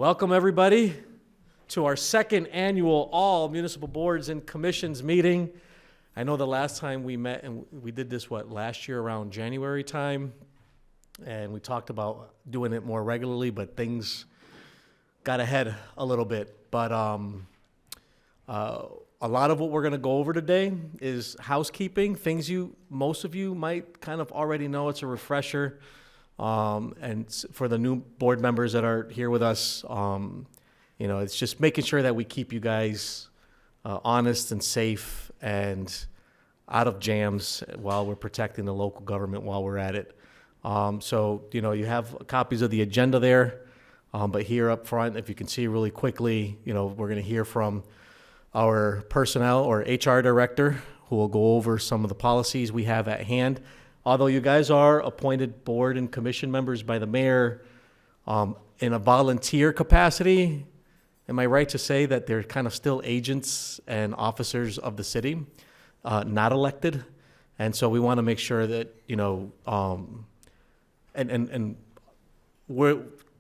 Welcome, everybody, to our second annual All Municipal Boards and Commissions meeting. I know the last time we met, and we did this, last year around January time, and we talked about doing it more regularly, but things got ahead a little bit. But a lot of what we're going to go over today is housekeeping, things most of you might kind of already know. It's a refresher. And for the new board members that are here with us, it's just making sure that we keep you guys honest and safe and out of jams while we're protecting the local government while we're at it. So you have copies of the agenda there, but here up front, if you can see really quickly, we're going to hear from our personnel or HR director, who will go over some of the policies we have at hand. Although you guys are appointed board and commission members by the mayor in a volunteer capacity, am I right to say that they're kind of still agents and officers of the city, not elected? And so we want to make sure that,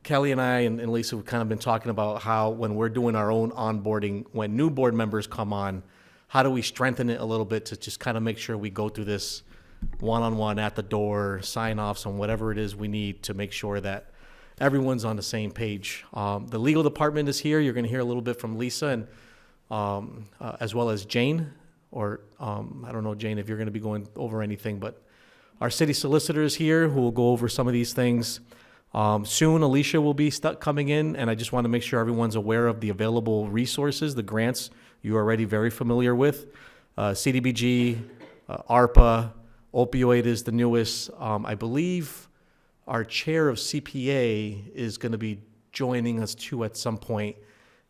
Kelly and I and Lisa have kind of been talking about how when we're doing our own onboarding, when new board members come on, how do we strengthen it a little bit to just kind of make sure we go through this one-on-one at the door, sign-offs on whatever it is we need to make sure that everyone's on the same page. The legal department is here. You're going to hear a little bit from Lisa and as well as Jane, or I don't know, Jane, if you're going to be going over anything, but our city solicitor is here who will go over some of these things. Soon, Alicia will be coming in, and I just want to make sure everyone's aware of the available resources, the grants you're already very familiar with, CDBG, ARPA, Opioid is the newest. I believe our chair of CPA is going to be joining us too at some point.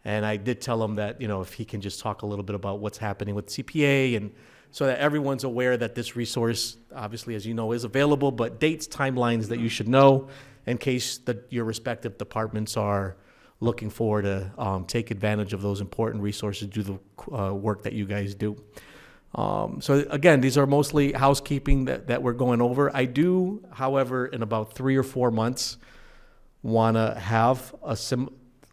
And I did tell him that, if he can just talk a little bit about what's happening with CPA, and so that everyone's aware that this resource, obviously, as you know, is available, but dates, timelines that you should know in case your respective departments are looking forward to take advantage of those important resources to do the work that you guys do. So again, these are mostly housekeeping that we're going over. I do, however, in about 3 or 4 months, want to have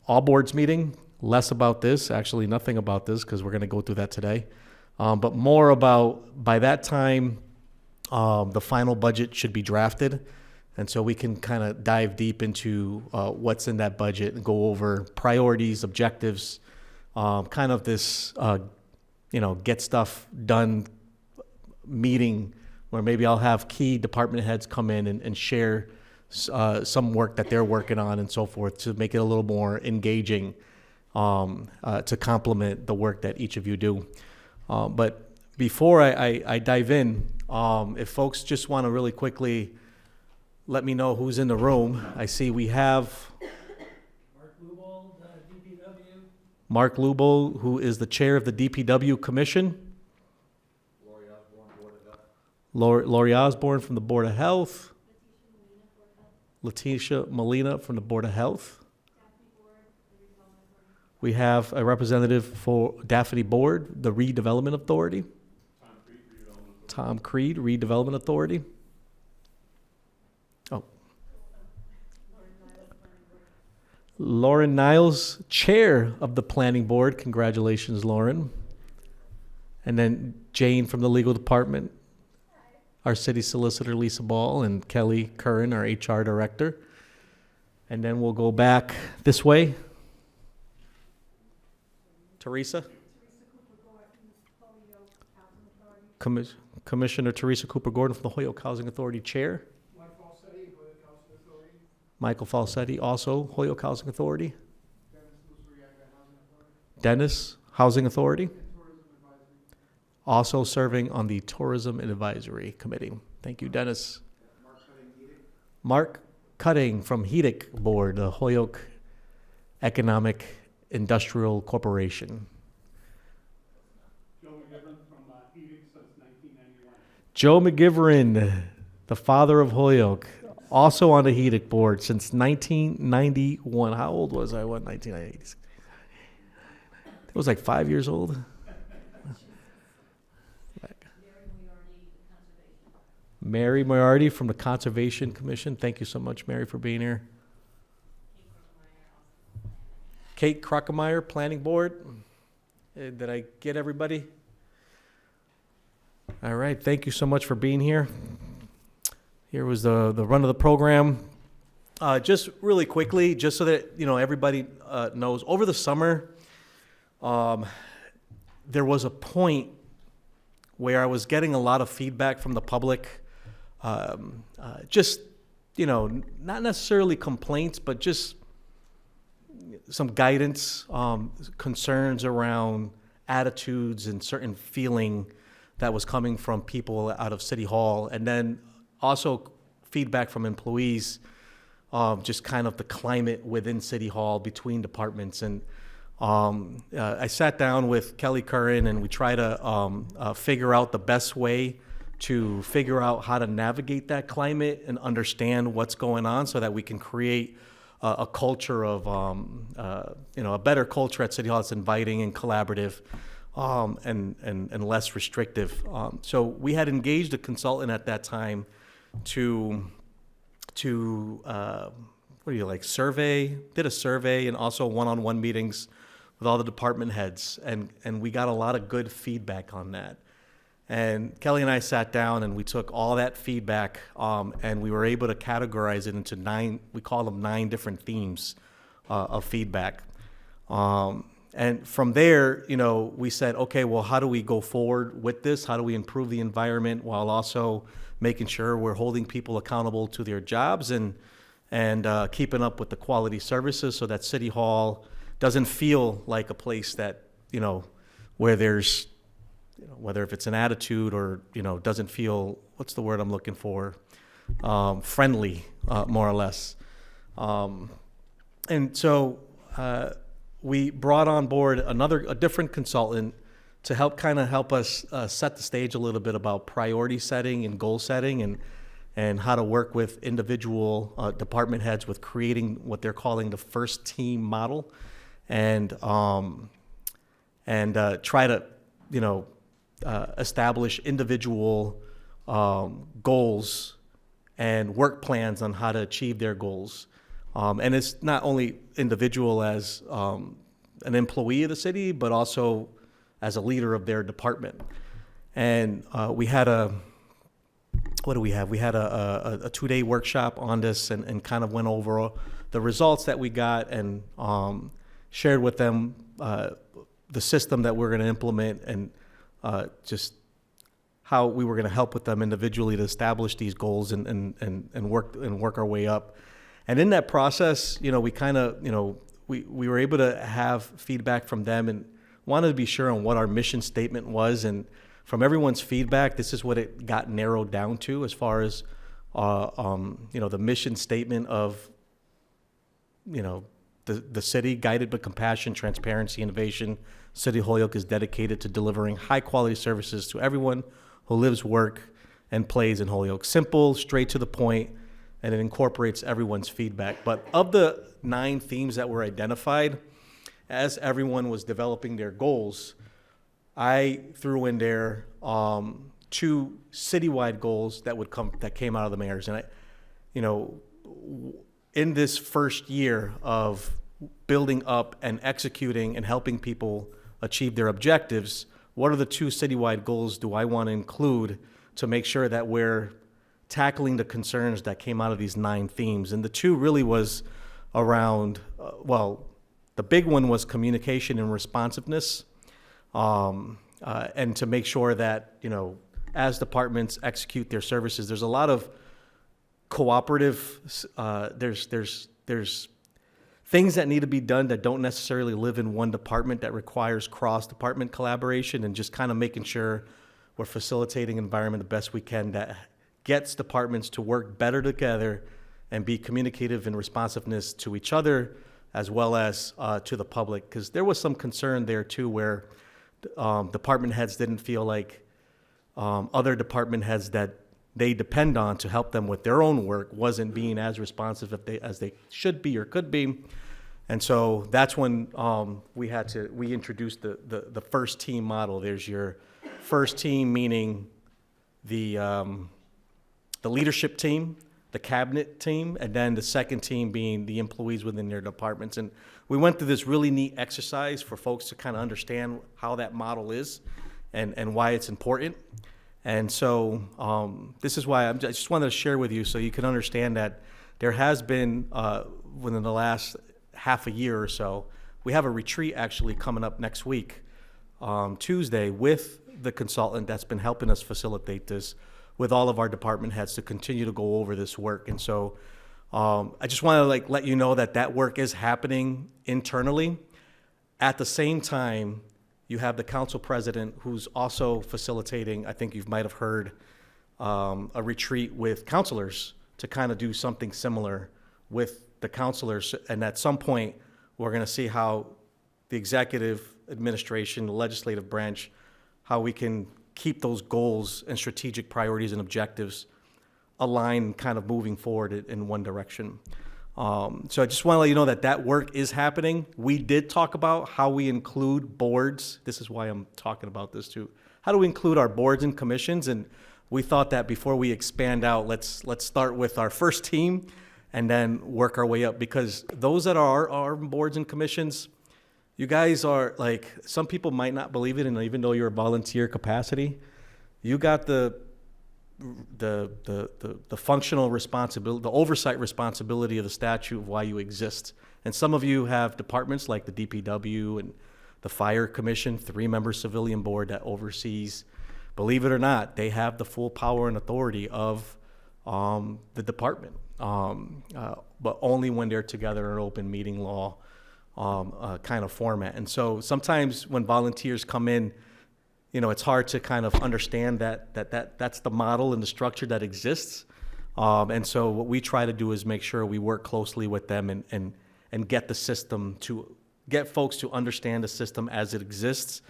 all boards meeting, less about this, actually nothing about this, because we're going to go through that today, but more about, by that time, the final budget should be drafted, and so we can kind of dive deep into what's in that budget and go over priorities, objectives, kind of this get stuff done meeting where maybe I'll have key department heads come in and share some work that they're working on and so forth to make it a little more engaging to complement the work that each of you do. But before I dive in, if folks just want to really quickly let me know who's in the room. I see we have Mark Lubel, who is the chair of the DPW Commission. Lori Osborne from the Board of Health. Letitia Molina from the Board of Health. We have a representative for Daphne Board, the Redevelopment Authority. Tom Creed, Redevelopment Authority. Lauren Niles, chair of the Planning Board. Congratulations, Lauren. And then Jane from the legal department, our city solicitor, Lisa Ball, and Kelly Curran, our HR director. And then we'll go back this way. Teresa? Commissioner Teresa Cooper Gordon from the Holyoke Housing Authority chair. Michael Falsetti, also Holyoke Housing Authority. Dennis, Housing Authority. Also serving on the Tourism and Advisory Committee. Thank you, Dennis. Mark Cutting from HEDIC Board, the Holyoke Economic Industrial Corporation. Joe McGivern from HEDIC since 1991. Joe McGivern, the father of Holyoke. Also on the HEDIC board since 1991. How old was I? 1990? It was like 5 years old. Mary Moriarty from the Conservation Commission. Thank you so much, Mary, for being here. Kate Krockemeyer, Planning Board. Did I get everybody? All right, thank you so much for being here. Here was the run of the program. Just really quickly, just so that everybody knows, over the summer, there was a point where I was getting a lot of feedback from the public, just not necessarily complaints, but just some guidance, concerns around attitudes and certain feeling that was coming from people out of City Hall, and then also feedback from employees, just kind of the climate within City Hall between departments. And I sat down with Kelly Curran, and we try to figure out the best way to figure out how to navigate that climate and understand what's going on so that we can create a culture of, a better culture at City Hall that's inviting and collaborative, and less restrictive. So we had engaged a consultant at that time to did a survey and also one-on-one meetings with all the department heads, and we got a lot of good feedback on that. And Kelly and I sat down and we took all that feedback, and we were able to categorize it into 9 different themes of feedback. And from there, we said, okay, well, how do we go forward with this? How do we improve the environment while also making sure we're holding people accountable to their jobs and keeping up with the quality services so that City Hall doesn't feel like a place that, where there's, whether if it's an attitude or, doesn't feel, what's the word I'm looking for? Friendly, more or less. And so we brought on board a different consultant to help us set the stage a little bit about priority setting and goal setting and how to work with individual department heads with creating what they're calling the first team model, and try to establish individual goals and work plans on how to achieve their goals. And it's not only individual as an employee of the city, but also as a leader of their department. And we had a 2-day workshop on this and kind of went over the results that we got and shared with them the system that we're going to implement and just how we were going to help with them individually to establish these goals and work our way up. And in that process, we kind of, we were able to have feedback from them and wanted to be sure on what our mission statement was. And from everyone's feedback, this is what it got narrowed down to as far as, the mission statement of, the city, guided by compassion, transparency, innovation. City of Holyoke is dedicated to delivering high quality services to everyone who lives, work, and plays in Holyoke. Simple, straight to the point, and it incorporates everyone's feedback. But of the 9 themes that were identified, as everyone was developing their goals, I threw in there 2 citywide goals that came out of the mayor's. And in this first year of building up and executing and helping people achieve their objectives, what are the 2 citywide goals do I want to include to make sure that we're tackling the concerns that came out of these 9 themes? And the 2 really was around, the big one was communication and responsiveness, and to make sure that, as departments execute their services, there's a lot of cooperative, there's things that need to be done that don't necessarily live in one department that requires cross-department collaboration, and just kind of making sure we're facilitating an environment the best we can that gets departments to work better together and be communicative and responsiveness to each other as well as to the public. Because there was some concern there too where department heads didn't feel like other department heads that they depend on to help them with their own work wasn't being as responsive as they should be or could be. And so that's when we introduced the first team model. There's your first team, meaning the leadership team, the cabinet team, and then the second team being the employees within their departments. And we went through this really neat exercise for folks to kind of understand how that model is and why it's important. And so this is why I just wanted to share with you so you can understand that there has been, within the last half a year or so, we have a retreat actually coming up next week, Tuesday, with the consultant that's been helping us facilitate this with all of our department heads to continue to go over this work. And so I just want to let you know that that work is happening internally. At the same time, you have the council president who's also facilitating, I think you might have heard, a retreat with counselors to kind of do something similar with the counselors. And at some point, we're going to see how the executive administration, the legislative branch, how we can keep those goals and strategic priorities and objectives aligned, kind of moving forward in one direction. So I just want to let you know that that work is happening. We did talk about how we include boards. This is why I'm talking about this too. How do we include our boards and commissions? And we thought that before we expand out, let's start with our first team and then work our way up, because those that are our boards and commissions, you guys are like, some people might not believe it, and even though you're a volunteer capacity, you got the functional responsibility, the oversight responsibility of the statute of why you exist. And some of you have departments like the DPW and the Fire Commission, 3-member civilian board that oversees. Believe it or not, they have the full power and authority of the department, but only when they're together in an open meeting law kind of format. And so sometimes when volunteers come in, you know, it's hard to kind of understand that's the model and the structure that exists. And so what we try to do is make sure we work closely with them and get the system to get folks to understand the system as it exists,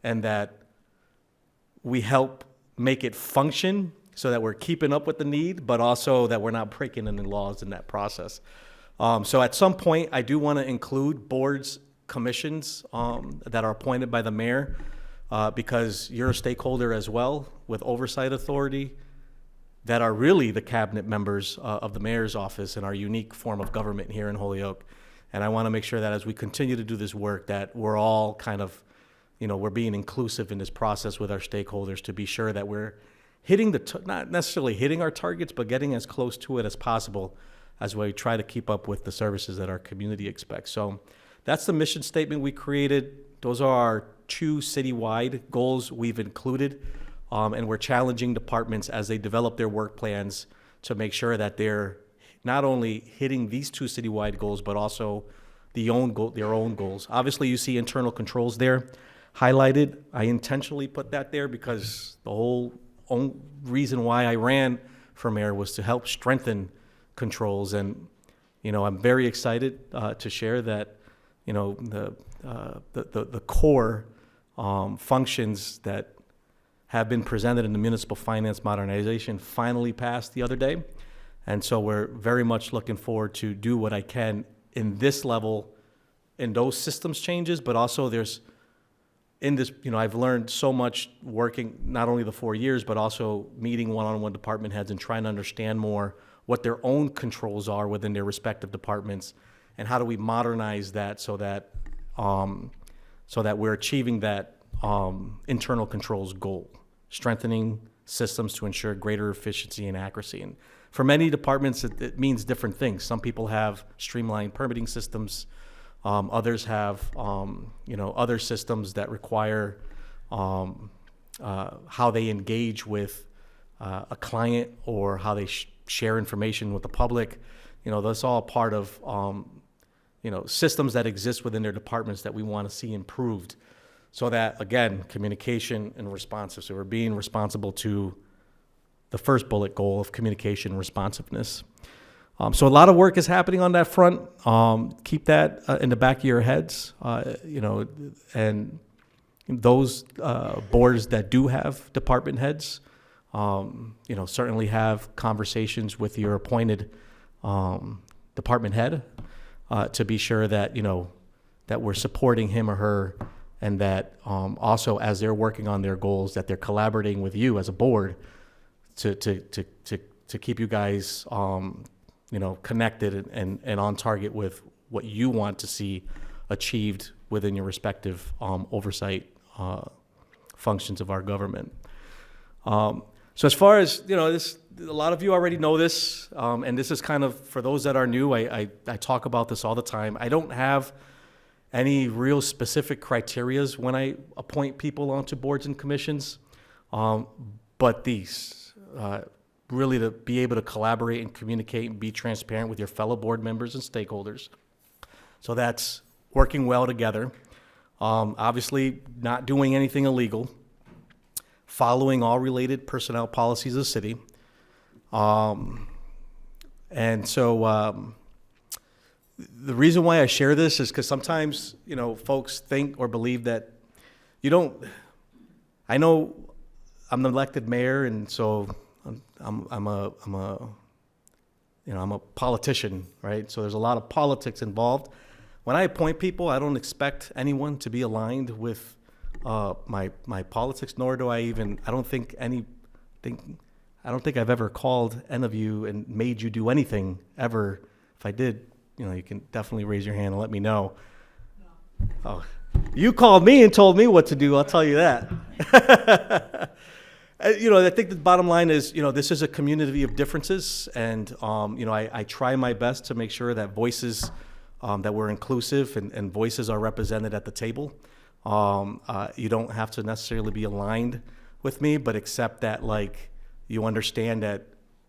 and that we help make it function so that we're keeping up with the need, but also that we're not breaking any laws in that process. So at some point, I do want to include boards, commissions that are appointed by the mayor, because you're a stakeholder as well with oversight authority, that are really the cabinet members of the mayor's office and our unique form of government here in Holyoke. And I want to make sure that as we continue to do this work, that we're all kind of, you know, we're being inclusive in this process with our stakeholders to be sure that we're hitting not necessarily hitting our targets, but getting as close to it as possible as we try to keep up with the services that our community expects. So that's the mission statement we created. Those are our 2 citywide goals we've included, and we're challenging departments as they develop their work plans to make sure that they're not only hitting these 2 citywide goals, but also their own goals. Obviously, you see internal controls there highlighted. I intentionally put that there because the whole reason why I ran for mayor was to help strengthen controls. And, you know, I'm very excited to share that, you know, the core functions that have been presented in the municipal finance modernization finally passed the other day. And so we're very much looking forward to do what I can in this level, in those systems changes, but also there's, in this, you know, I've learned so much working not only the 4 years, but also meeting one-on-one department heads and trying to understand more what their own controls are within their respective departments, and how do we modernize that so that we're achieving that internal controls goal, strengthening systems to ensure greater efficiency and accuracy. And for many departments, it means different things. Some people have streamlined permitting systems. Others have, you know, other systems that require how they engage with a client, or how they share information with the public. You know, that's all part of, you know, systems that exist within their departments that we want to see improved, so that, again, communication and responsive. So we're being responsible to the first bullet goal of communication and responsiveness. So a lot of work is happening on that front. Keep that in the back of your heads, you know, and those boards that do have department heads, you know, certainly have conversations with your appointed department head to be sure that, you know, that we're supporting him or her, and that also as they're working on their goals, that they're collaborating with you as a board to keep you guys, connected and on target with what you want to see achieved within your respective oversight functions of our government. So as far as, this, a lot of you already know this, and this is kind of, for those that are new, I talk about this all the time. I don't have any real specific criterias when I appoint people onto boards and commissions, but these, really to be able to collaborate and communicate and be transparent with your fellow board members and stakeholders. So that's working well together. Obviously not doing anything illegal, following all related personnel policies of the city. And so the reason why I share this is because sometimes, folks think or believe that I know I'm the elected mayor, and so I'm a politician, right? So there's a lot of politics involved. When I appoint people, I don't expect anyone to be aligned with my politics, nor do I don't think I've ever called any of you and made you do anything ever. If I did, you can definitely raise your hand and let me know. No. Oh, you called me and told me what to do, I'll tell you that. I think the bottom line is, this is a community of differences, and, I try my best to make sure that voices, that we're inclusive and voices are represented at the table. You don't have to necessarily be aligned with me, but accept that, you understand that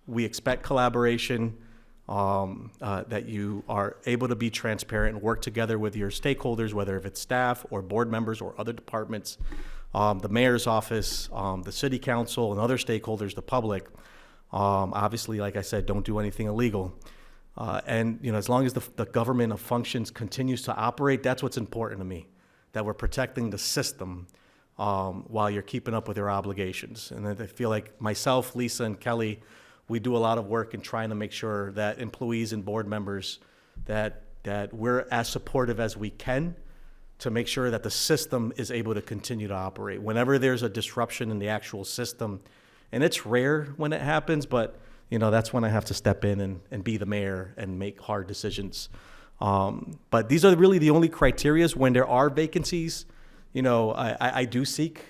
we expect collaboration, that you are able to be transparent and work together with your stakeholders, whether if it's staff or board members or other departments, the mayor's office, the city council, and other stakeholders, the public. Obviously, like I said, don't do anything illegal. And as long as the government of functions continues to operate, that's what's important to me, that we're protecting the system while you're keeping up with your obligations. And I feel like myself, Lisa, and Kelly, we do a lot of work in trying to make sure that employees and board members, that we're as supportive as we can to make sure that the system is able to continue to operate. Whenever there's a disruption in the actual system, and it's rare when it happens, but that's when I have to step in and be the mayor and make hard decisions. But these are really the only criterias. When there are vacancies, I do seek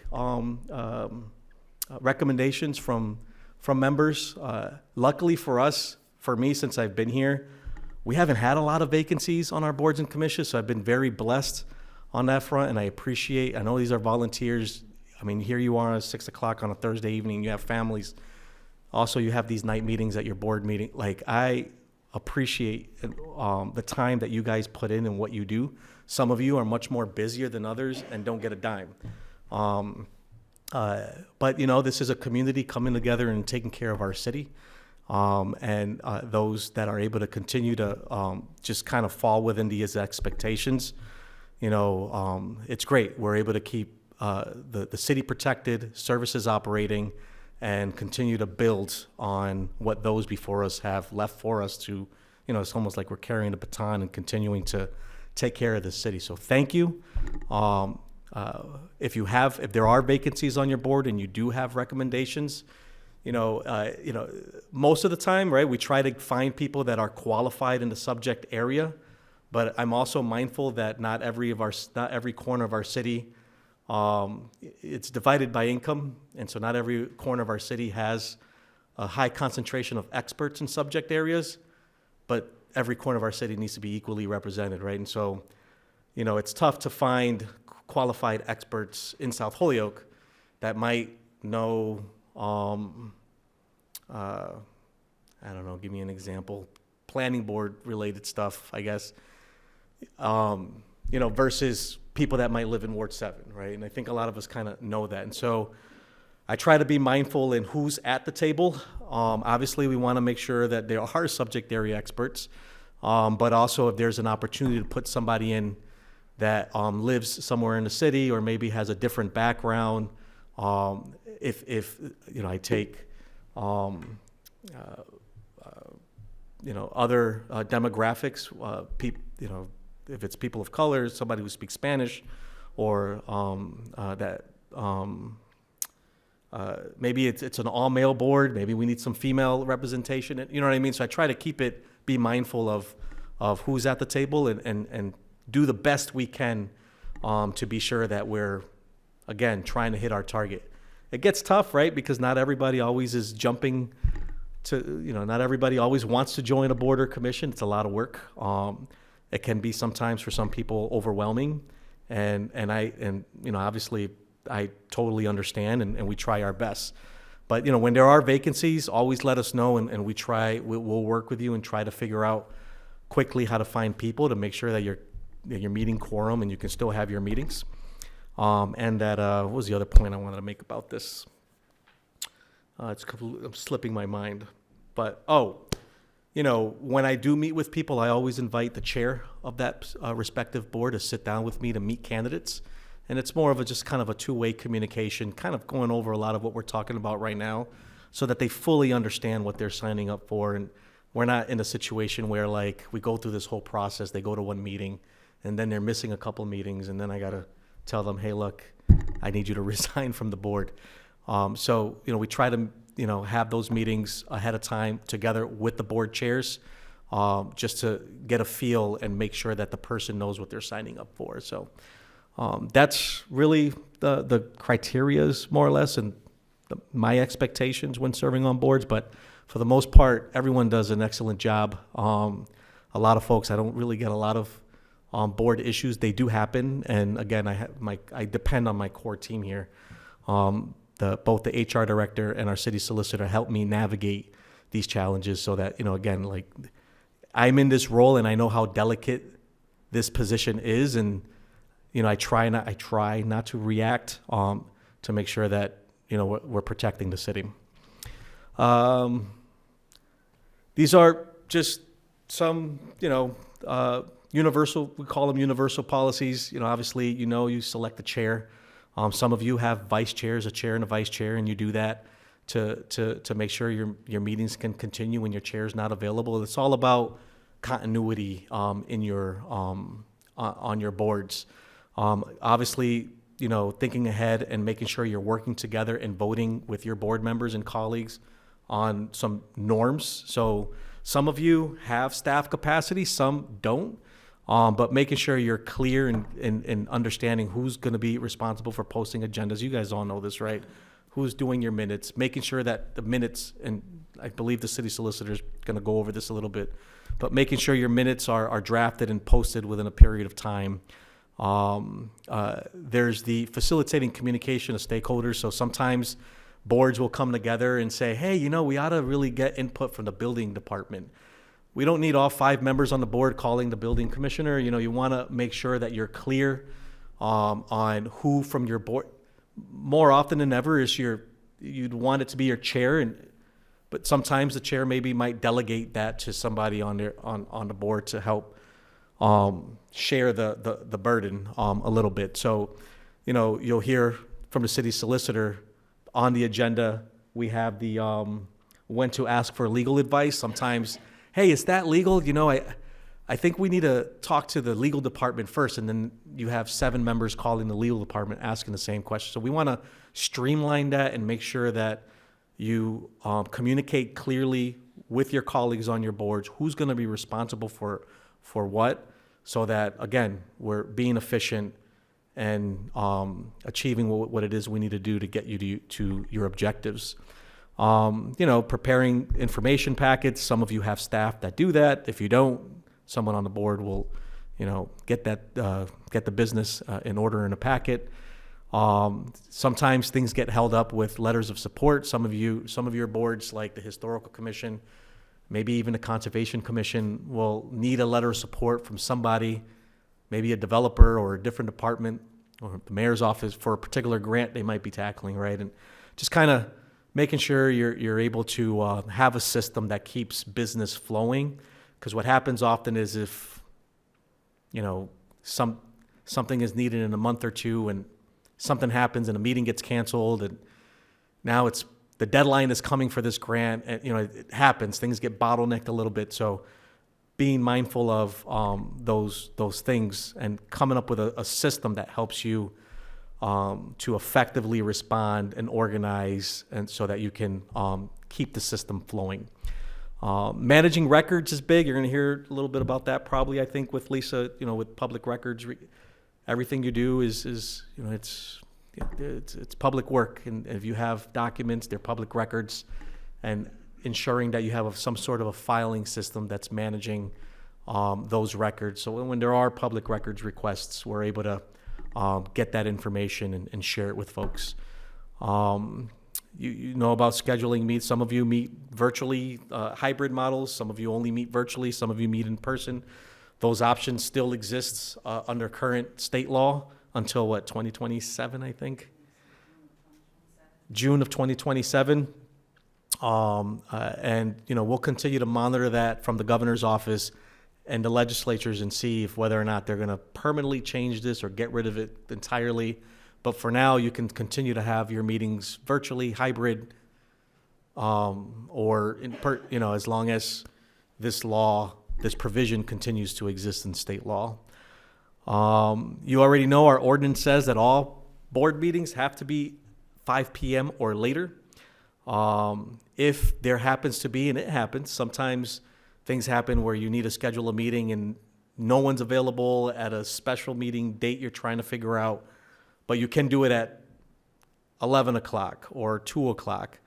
recommendations from members. Luckily for me, since I've been here, we haven't had a lot of vacancies on our boards and commissions, so I've been very blessed on that front, and I know these are volunteers. I mean, here you are at 6 o'clock on a Thursday evening, you have families. Also, you have these night meetings at your board meeting. I appreciate the time that you guys put in and what you do. Some of you are much more busier than others and don't get a dime. But this is a community coming together and taking care of our city. And those that are able to continue to just kind of fall within these expectations, it's great. We're able to keep the city protected, services operating, and continue to build on what those before us have left for us to, it's almost like we're carrying the baton and continuing to take care of the city. So thank you. If there are vacancies on your board and you do have recommendations, most of the time, right, we try to find people that are qualified in the subject area, but I'm also mindful that not every corner of our city, it's divided by income, and so not every corner of our city has a high concentration of experts in subject areas, but every corner of our city needs to be equally represented, right? And so, it's tough to find qualified experts in South Holyoke that might know, I don't know, give me an example, planning board related stuff, I guess, versus people that might live in Ward 7, right? And I think a lot of us kind of know that. And so I try to be mindful in who's at the table. Obviously, we want to make sure that there are subject area experts, but also if there's an opportunity to put somebody in that lives somewhere in the city or maybe has a different background, if I take other demographics, if it's people of color, somebody who speaks Spanish, or maybe it's an all-male board. Maybe we need some female representation. You know what I mean? So I try to be mindful of who's at the table and do the best we can to be sure that we're, again, trying to hit our target. It gets tough, right? Because not everybody always is jumping to, not everybody always wants to join a board or commission. It's a lot of work. It can be sometimes for some people overwhelming. And obviously I totally understand and we try our best. But, when there are vacancies, always let us know and we'll work with you and try to figure out quickly how to find people to make sure that you're meeting quorum and you can still have your meetings. And that, what was the other point I wanted to make about this? I'm slipping my mind. But, when I do meet with people, I always invite the chair of that respective board to sit down with me to meet candidates. And it's more of just kind of a two-way communication, kind of going over a lot of what we're talking about right now so that they fully understand what they're signing up for. And we're not in a situation where, like, we go through this whole process, they go to one meeting, and then they're missing a couple meetings, and then I got to tell them, hey, look, I need you to resign from the board. So, we try to, have those meetings ahead of time together with the board chairs, just to get a feel and make sure that the person knows what they're signing up for. So that's really the criterias, more or less, and my expectations when serving on boards. But for the most part, everyone does an excellent job. A lot of folks, I don't really get a lot of board issues. They do happen, and again, I depend on my core team here. Both the HR director and our city solicitor help me navigate these challenges so that, again, like, I'm in this role and I know how delicate this position is, and I try not to react to make sure that we're protecting the city. These are just some universal, we call them universal policies. Obviously, you select the chair. Some of you have vice chairs, a chair and a vice chair, and you do that to make sure your meetings can continue when your chair is not available. It's all about continuity in your on your boards. Obviously, thinking ahead and making sure you're working together and voting with your board members and colleagues on some norms. So some of you have staff capacity, some don't. But making sure you're clear and understanding who's going to be responsible for posting agendas. You guys all know this, right? Who's doing your minutes, making sure that the minutes, and I believe the city solicitor is going to go over this a little bit, but making sure your minutes are drafted and posted within a period of time. There's the facilitating communication of stakeholders. So sometimes boards will come together and say, hey, we ought to really get input from the building department. We don't need all 5 members on the board calling the building commissioner. You want to make sure that you're clear on who from your board. More often than ever you'd want it to be your chair, but sometimes the chair might delegate that to somebody on the board to help share the burden a little bit. So, you'll hear from the city solicitor on the agenda. We have the when to ask for legal advice. Sometimes, hey, is that legal? I think we need to talk to the legal department first, and then you have 7 members calling the legal department asking the same question. So we want to streamline that and make sure that you communicate clearly with your colleagues on your boards who's going to be responsible for what, so that, again, we're being efficient and achieving what it is we need to do to get you to your objectives. Preparing information packets. Some of you have staff that do that. If you don't, someone on the board will, get the business in order in a packet. Sometimes things get held up with letters of support. Some of your boards, like the Historical Commission, maybe even the Conservation Commission, will need a letter of support from somebody, maybe a developer or a different department or the mayor's office for a particular grant they might be tackling, right? And just kind of making sure you're able to have a system that keeps business flowing. Because what happens often is if, something is needed in a month or two and something happens and a meeting gets canceled and now the deadline is coming for this grant, and it happens, things get bottlenecked a little bit. So being mindful of those things and coming up with a system that helps you to effectively respond and organize, and so that you can keep the system flowing. Managing records is big. You're going to hear a little bit about that probably, I think, with Lisa. With public records, everything you do is it's public work, and if you have documents, they're public records, and ensuring that you have some sort of a filing system that's managing those records. So when there are public records requests, we're able to get that information and share it with folks. You know about scheduling meets. Some of you meet virtually, hybrid models. Some of you only meet virtually. Some of you meet in person. Those options still exist under current state law until 2027, I think? June of 2027. And we'll continue to monitor that from the governor's office and the legislatures and see if whether or not they're going to permanently change this or get rid of it entirely. But for now, you can continue to have your meetings virtually, hybrid, or as long as this provision continues to exist in state law. You already know our ordinance says that all board meetings have to be 5 p.m. or later. If there happens to be, and it happens, sometimes things happen where you need to schedule a meeting and no one's available at a special meeting date you're trying to figure out, but you can do it at 11 o'clock or 2 o'clock.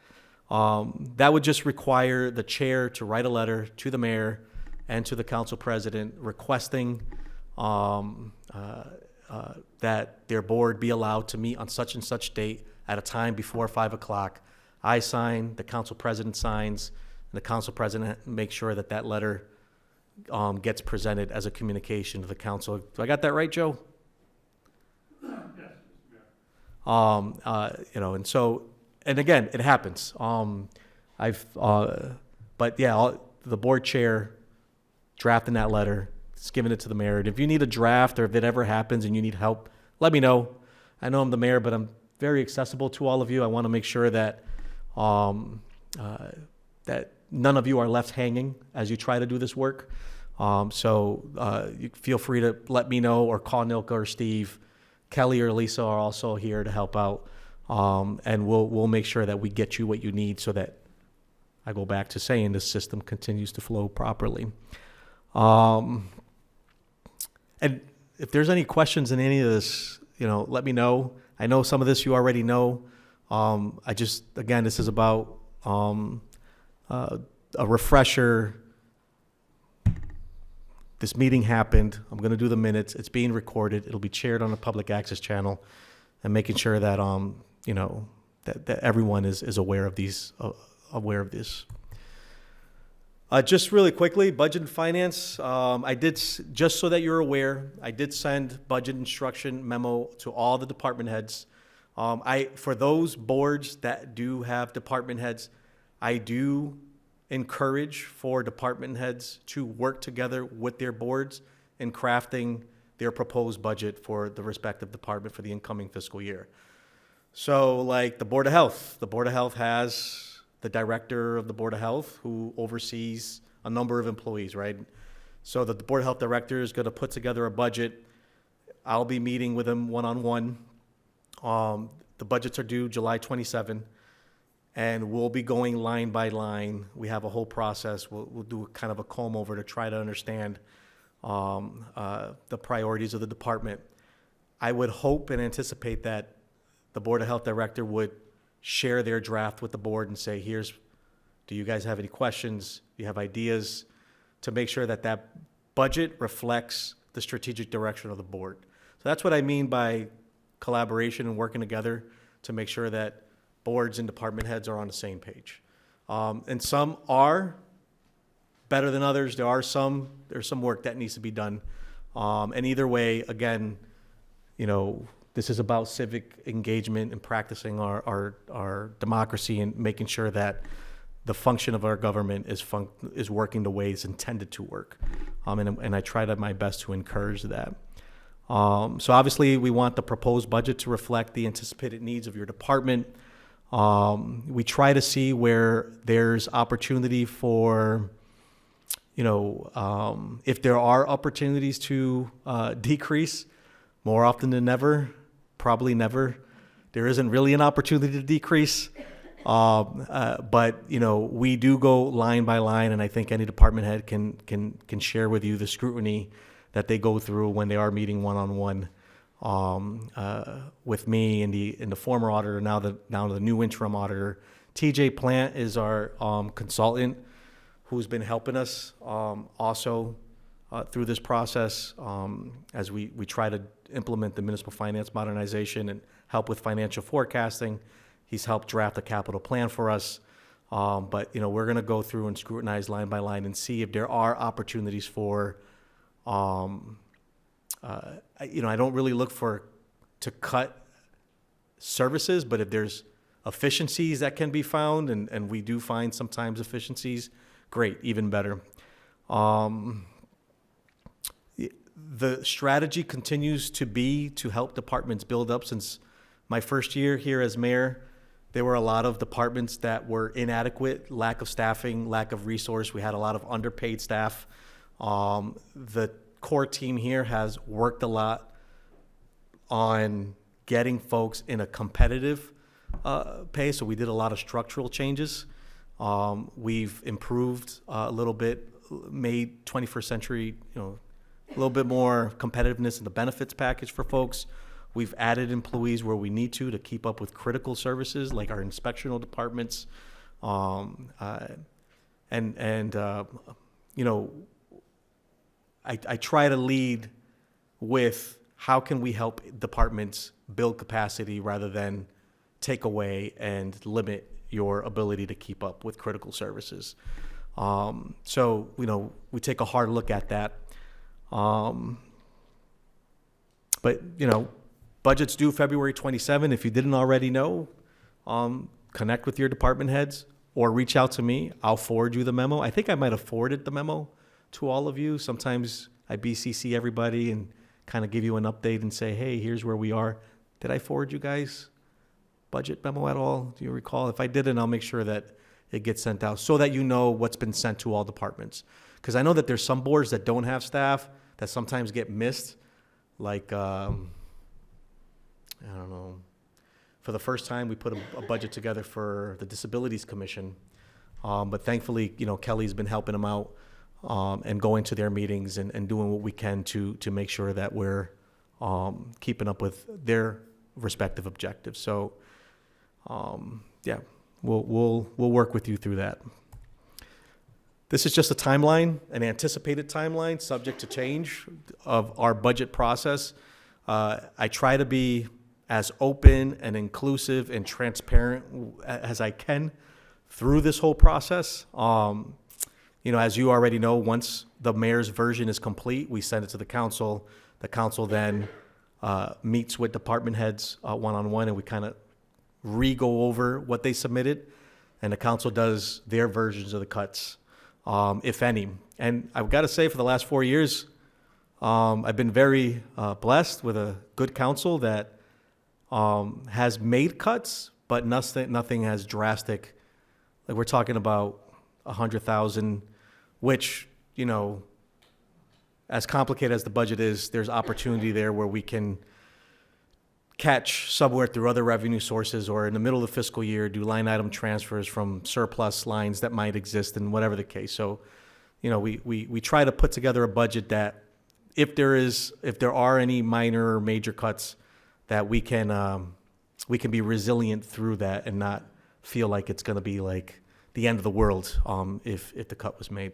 That would just require the chair to write a letter to the mayor and to the council president requesting that their board be allowed to meet on such and such date at a time before 5 o'clock. I sign, the council president signs, and the council president makes sure that that letter gets presented as a communication to the council. Do I got that right, Joe? Yes, Mr. Mayor. And so, and again, it happens. But yeah, the board chair drafting that letter, it's giving it to the mayor. And if you need a draft, or if it ever happens and you need help, let me know. I know I'm the mayor, but I'm very accessible to all of you. I want to make sure that that none of you are left hanging as you try to do this work. So you feel free to let me know, or call Nilka or Steve. Kelly or Lisa are also here to help out, and we'll make sure that we get you what you need, so that I go back to saying the system continues to flow properly. And if there's any questions in any of this, let me know. I know some of this you already know. Again, this is about a refresher. This meeting happened. I'm going to do the minutes. It's being recorded. It'll be chaired on a public access channel, and making sure that that everyone is aware of this. Just really quickly, budget and finance. Just so that you're aware, I did send budget instruction memo to all the department heads. For those boards that do have department heads, I do encourage for department heads to work together with their boards in crafting their proposed budget for the respective department for the incoming fiscal year. So like the Board of Health has the director of the Board of Health who oversees a number of employees, right? So the Board of Health director is going to put together a budget. I'll be meeting with him one-on-one. The budgets are due July 27, and we'll be going line by line. We have a whole process. We'll do kind of a comb over to try to understand the priorities of the department. I would hope and anticipate that the Board of Health director would share their draft with the board and say, do you guys have any questions? Do you have ideas? To make sure that that budget reflects the strategic direction of the board. So that's what I mean by collaboration and working together, to make sure that boards and department heads are on the same page. And some are better than others. There's some work that needs to be done. And either way, again, this is about civic engagement and practicing our democracy, and making sure that the function of our government is working the way it's intended to work. And I try my best to encourage that. So obviously we want the proposed budget to reflect the anticipated needs of your department. We try to see where there's opportunity for, if there are opportunities to decrease, more often than never, probably never. There isn't really an opportunity to decrease. But we do go line by line, and I think any department head can share with you the scrutiny that they go through when they are meeting one-on-one with me and the former auditor, now the new interim auditor. TJ Plant is our consultant who's been helping us also through this process as we try to implement the municipal finance modernization and help with financial forecasting. He's helped draft a capital plan for us. But we're going to go through and scrutinize line by line and see if there are opportunities for, I don't really look to cut services, but if there's efficiencies that can be found, and we do find sometimes efficiencies, great, even better. The strategy continues to be to help departments build up. Since my first year here as mayor, there were a lot of departments that were inadequate, lack of staffing, lack of resource. We had a lot of underpaid staff. The core team here has worked a lot on getting folks in a competitive pay. So we did a lot of structural changes. We've improved a little bit, made 21st century, a little bit more competitiveness in the benefits package for folks. We've added employees where we need to keep up with critical services like our inspectional departments. I try to lead with how can we help departments build capacity rather than take away and limit your ability to keep up with critical services. So we take a hard look at that. But budget's due February 27. If you didn't already know, connect with your department heads or reach out to me. I'll forward you the memo. I think I might have forwarded the memo to all of you. Sometimes I BCC everybody and kind of give you an update and say, hey, here's where we are. Did I forward you guys budget memo at all? Do you recall? If I didn't, I'll make sure that it gets sent out so that you know what's been sent to all departments. Because I know that there's some boards that don't have staff that sometimes get missed. Like, I don't know. For the first time, we put a budget together for the Disabilities Commission. But thankfully, Kelly's been helping them out and going to their meetings and doing what we can to make sure that we're keeping up with their respective objectives. So, we'll work with you through that. This is just a timeline, an anticipated timeline, subject to change of our budget process. I try to be as open and inclusive and transparent as I can through this whole process. As you already know, once the mayor's version is complete, we send it to the council. The council then meets with department heads one-on-one, and we kind of re-go over what they submitted, and the council does their versions of the cuts, if any. And I've got to say, for the last 4 years, I've been very blessed with a good council that has made cuts, but nothing as drastic. Like, we're talking about 100,000, which, as complicated as the budget is, there's opportunity there where we can catch somewhere through other revenue sources, or in the middle of the fiscal year, do line item transfers from surplus lines that might exist, and whatever the case. So, we try to put together a budget that if there are any minor or major cuts, that we can be resilient through that and not feel like it's going to be like the end of the world if the cut was made.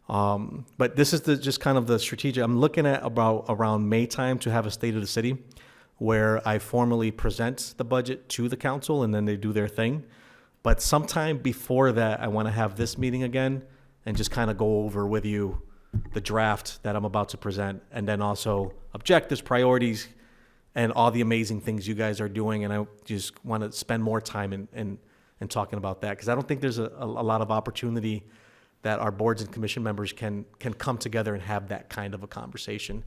But this is just kind of the strategic. I'm looking at around May time to have a State of the City, where I formally present the budget to the council and then they do their thing. But sometime before that, I want to have this meeting again and just kind of go over with you the draft that I'm about to present, and then also objectives, priorities, and all the amazing things you guys are doing. And I just want to spend more time in talking about that, because I don't think there's a lot of opportunity that our boards and commission members can come together and have that kind of a conversation.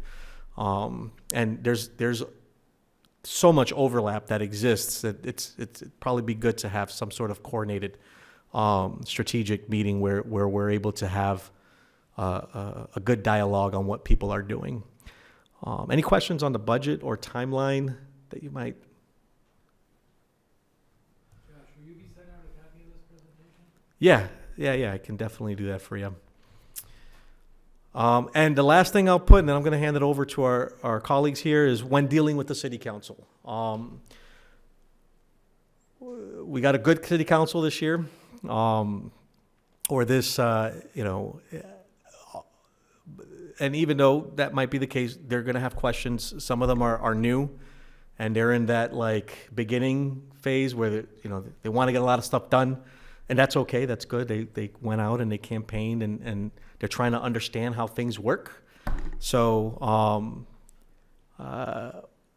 And there's so much overlap that exists that it'd probably be good to have some sort of coordinated strategic meeting where we're able to have a good dialogue on what people are doing. Any questions on the budget or timeline that you might. Josh, will you be sending out a copy of this presentation? Yeah, I can definitely do that for you. And the last thing I'll put, and then I'm going to hand it over to our colleagues here, is when dealing with the city council. We got a good city council this year, or this, and even though that might be the case, they're going to have questions. Some of them are new, and they're in that like beginning phase where they want to get a lot of stuff done, and that's okay. That's good. They went out and they campaigned, and they're trying to understand how things work. So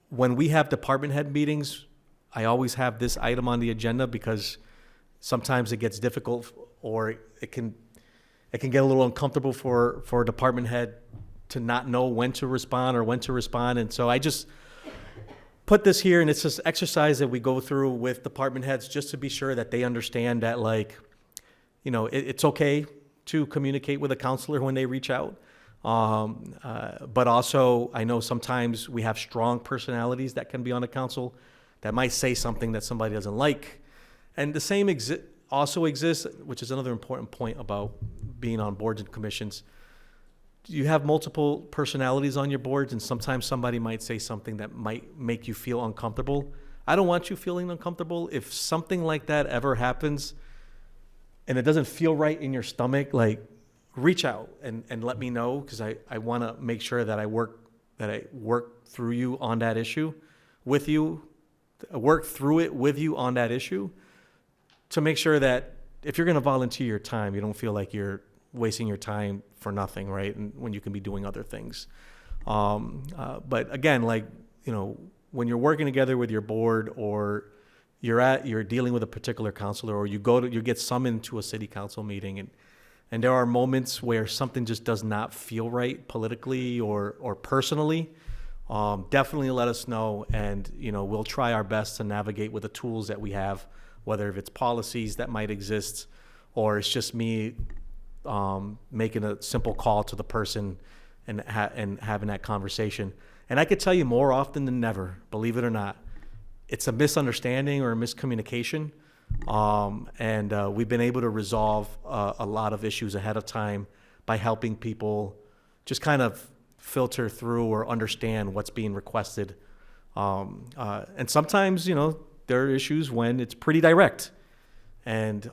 when we have department head meetings, I always have this item on the agenda because sometimes it gets difficult, or it can get a little uncomfortable for a department head to not know when to respond or when to respond. And so I just put this here, and it's this exercise that we go through with department heads just to be sure that they understand that, it's okay to communicate with a counselor when they reach out. But also, I know sometimes we have strong personalities that can be on the council that might say something that somebody doesn't like. And the same also exists, which is another important point about being on boards and commissions. You have multiple personalities on your boards, and sometimes somebody might say something that might make you feel uncomfortable. I don't want you feeling uncomfortable. If something like that ever happens and it doesn't feel right in your stomach, reach out and let me know, because I want to make sure that I work through you on that issue with you, work through it with you on that issue, to make sure that if you're going to volunteer your time, you don't feel like you're wasting your time for nothing, right? And when you can be doing other things. But again, when you're working together with your board, or you're dealing with a particular counselor, or you get summoned to a city council meeting, and there are moments where something just does not feel right politically or personally, definitely let us know, and we'll try our best to navigate with the tools that we have, whether if it's policies that might exist, or it's just me making a simple call to the person and having that conversation. And I could tell you, more often than never, believe it or not, it's a misunderstanding or a miscommunication. And we've been able to resolve a lot of issues ahead of time by helping people just kind of filter through or understand what's being requested. And sometimes, there are issues when it's pretty direct. And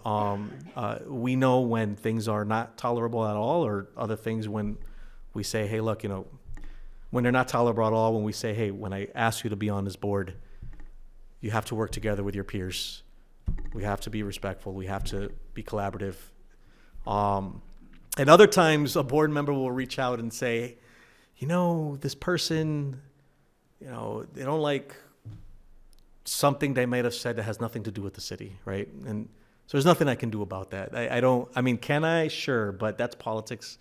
we know when things are not tolerable at all, or other things when we say, hey, look, when they're not tolerable at all, when we say, hey, when I ask you to be on this board, you have to work together with your peers. We have to be respectful. We have to be collaborative. And other times a board member will reach out and say, this person, they don't like something they might have said that has nothing to do with the city, right? And so there's nothing I can do about that. Can I? Sure, but that's politics.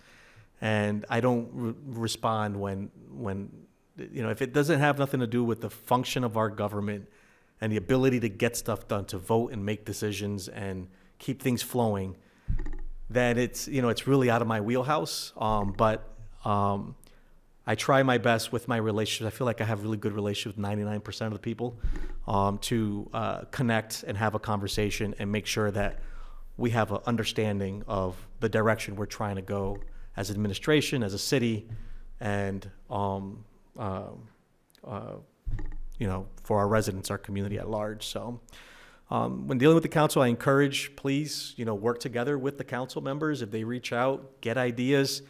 And I don't respond when if it doesn't have nothing to do with the function of our government and the ability to get stuff done, to vote and make decisions and keep things flowing, then it's really out of my wheelhouse. But I try my best with my relationships. I feel like I have really good relationships with 99% of the people, to connect and have a conversation and make sure that we have an understanding of the direction we're trying to go as administration, as a city, and for our residents, our community at large. So when dealing with the council, I encourage, please, work together with the council members. If they reach out, get ideas.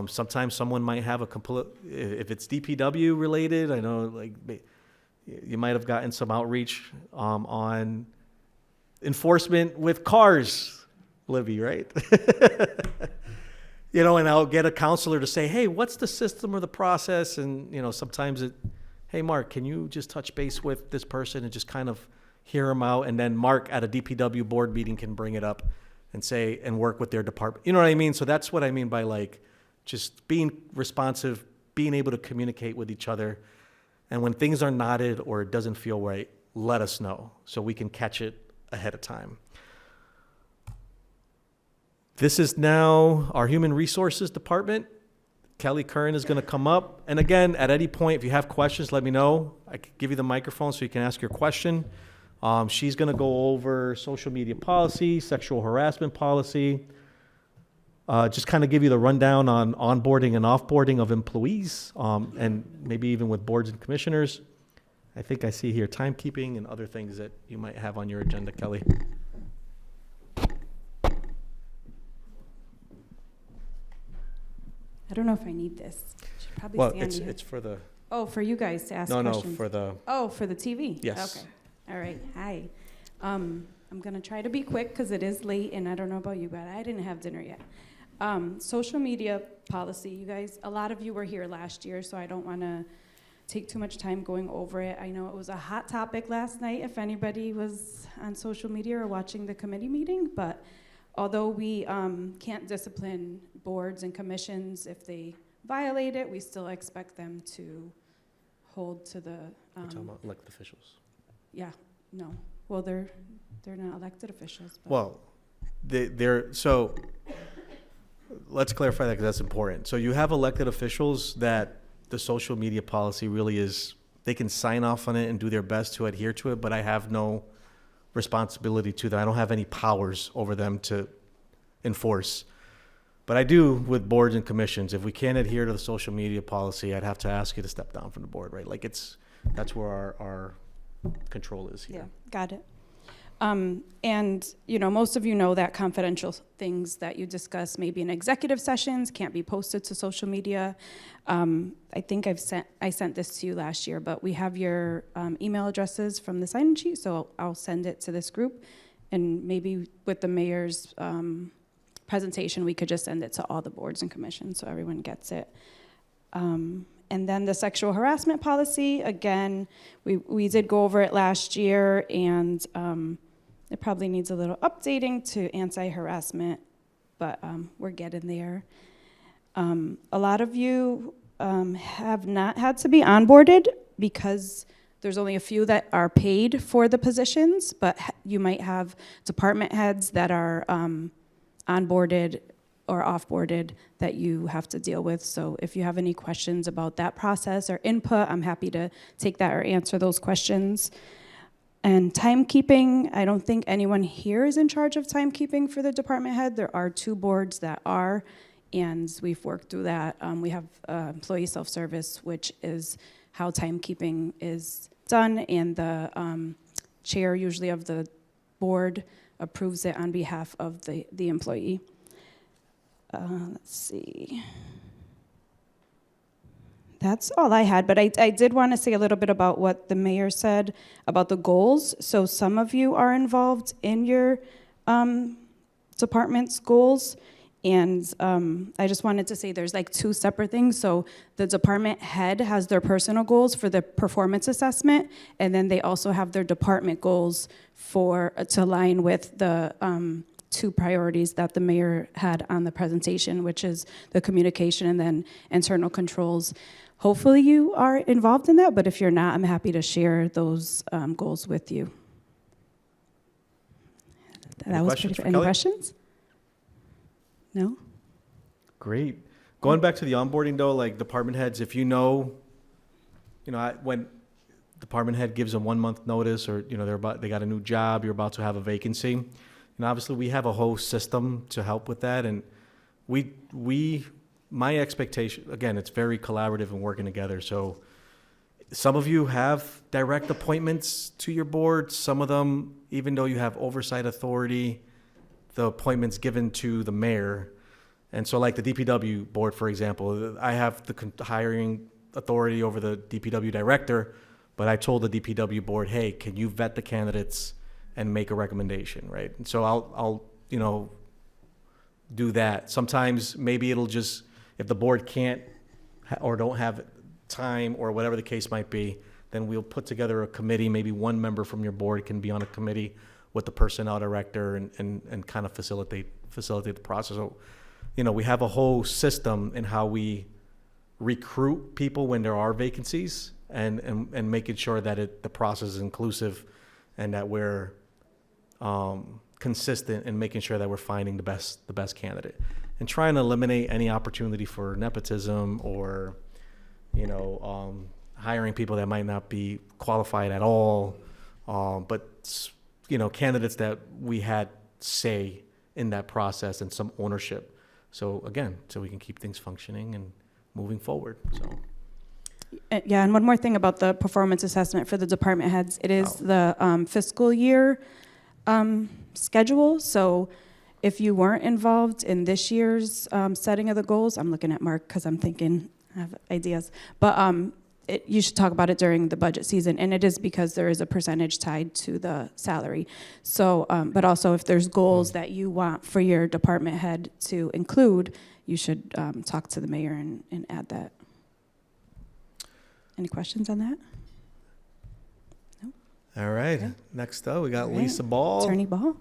Sometimes someone might have if it's DPW related, I know you might have gotten some outreach on enforcement with cars, Libby, right? And I'll get a counselor to say, hey, what's the system or the process? And, sometimes hey, Mark, can you just touch base with this person and just kind of hear them out? And then Mark at a DPW board meeting can bring it up and say, and work with their department. You know what I mean? So that's what I mean by just being responsive, being able to communicate with each other. And when things are knotted or it doesn't feel right, let us know so we can catch it ahead of time. This is now our Human Resources Department. Kelly Curran is going to come up. And again, at any point, if you have questions, let me know. I can give you the microphone so you can ask your question. She's going to go over social media policy, sexual harassment policy, just kind of give you the rundown on onboarding and offboarding of employees, and maybe even with boards and commissioners. I think I see here timekeeping and other things that you might have on your agenda, Kelly. I don't know if I need this. Should probably Well, stand here. it's for the, Oh, for you guys to ask no, questions. for the, Oh, for the TV? Yes. Okay. All right. Hi. I'm going to try to be quick because it is late, and I don't know about you, but I didn't have dinner yet. Social media policy, you guys, a lot of you were here last year, so I don't want to take too much time going over it. I know it was a hot topic last night if anybody was on social media or watching the committee meeting, but although we can't discipline boards and commissions if they violate it, we still expect them to hold to the, we're talking about elected officials. yeah, no. Well, they're not elected officials. But Well, they're, so let's clarify that because that's important. So you have elected officials that the social media policy really is, they can sign off on it and do their best to adhere to it, but I have no responsibility to them. I don't have any powers over them to enforce. But I do with boards and commissions. If we can't adhere to the social media policy, I'd have to ask you to step down from the board, right? Like that's where our control is here. yeah, got it. And, you know, most of you know that confidential things that you discuss maybe in executive sessions can't be posted to social media. I think I sent this to you last year, but we have your email addresses from the sign-in sheet, so I'll send it to this group. And maybe with the mayor's presentation, we could just send it to all the boards and commissions so everyone gets it. And then the sexual harassment policy, again, we did go over it last year, and it probably needs a little updating to anti-harassment, but we're getting there. A lot of you have not had to be onboarded because there's only a few that are paid for the positions, but you might have department heads that are onboarded or offboarded that you have to deal with. So if you have any questions about that process or input, I'm happy to take that or answer those questions. And timekeeping, I don't think anyone here is in charge of timekeeping for the department head. There are 2 boards that are, and we've worked through that. We have employee self-service, which is how timekeeping is done, and the chair usually of the board approves it on behalf of the employee. Let's see. That's all I had, but I did want to say a little bit about what the mayor said about the goals. So some of you are involved in your department's goals, and I just wanted to say there's like 2 separate things. So the department head has their personal goals for the performance assessment, and then they also have their department goals to align with the 2 priorities that the mayor had on the presentation, which is the communication and then internal controls. Hopefully you are involved in that, but if you're not, I'm happy to share those goals with you. Any questions for Any Kelly? questions? No? Great. Going back to the onboarding though, like department heads, if you know, when department head gives a 1-month notice, or they got a new job, you're about to have a vacancy, and obviously we have a whole system to help with that, and my expectation, again, it's very collaborative and working together. So some of you have direct appointments to your board. Some of them, even though you have oversight authority, the appointment's given to the mayor. And so like the DPW board, for example, I have the hiring authority over the DPW director, but I told the DPW board, hey, can you vet the candidates and make a recommendation, right? And so I'll do that. Sometimes maybe it'll just, if the board can't or don't have time or whatever the case might be, then we'll put together a committee. Maybe 1 member from your board can be on a committee with the personnel director and kind of facilitate the process. So, we have a whole system in how we recruit people when there are vacancies, and making sure that the process is inclusive and that we're consistent in making sure that we're finding the best candidate. and trying to eliminate any opportunity for nepotism or, hiring people that might not be qualified at all. But candidates that we had say in that process and some ownership. So again, so we can keep things functioning and moving forward. So. Yeah, and one more thing about the performance assessment for the department heads. It is the fiscal year schedule. So if you weren't involved in this year's setting of the goals, I'm looking at Mark because I'm thinking I have ideas. But you should talk about it during the budget season, and it is because there is a percentage tied to the salary. So, but also if there's goals that you want for your department head to include, you should talk to the mayor and add that. Any questions on that? No? All right. Okay. Next up, we got All right. Lisa Ball Attorney Ball?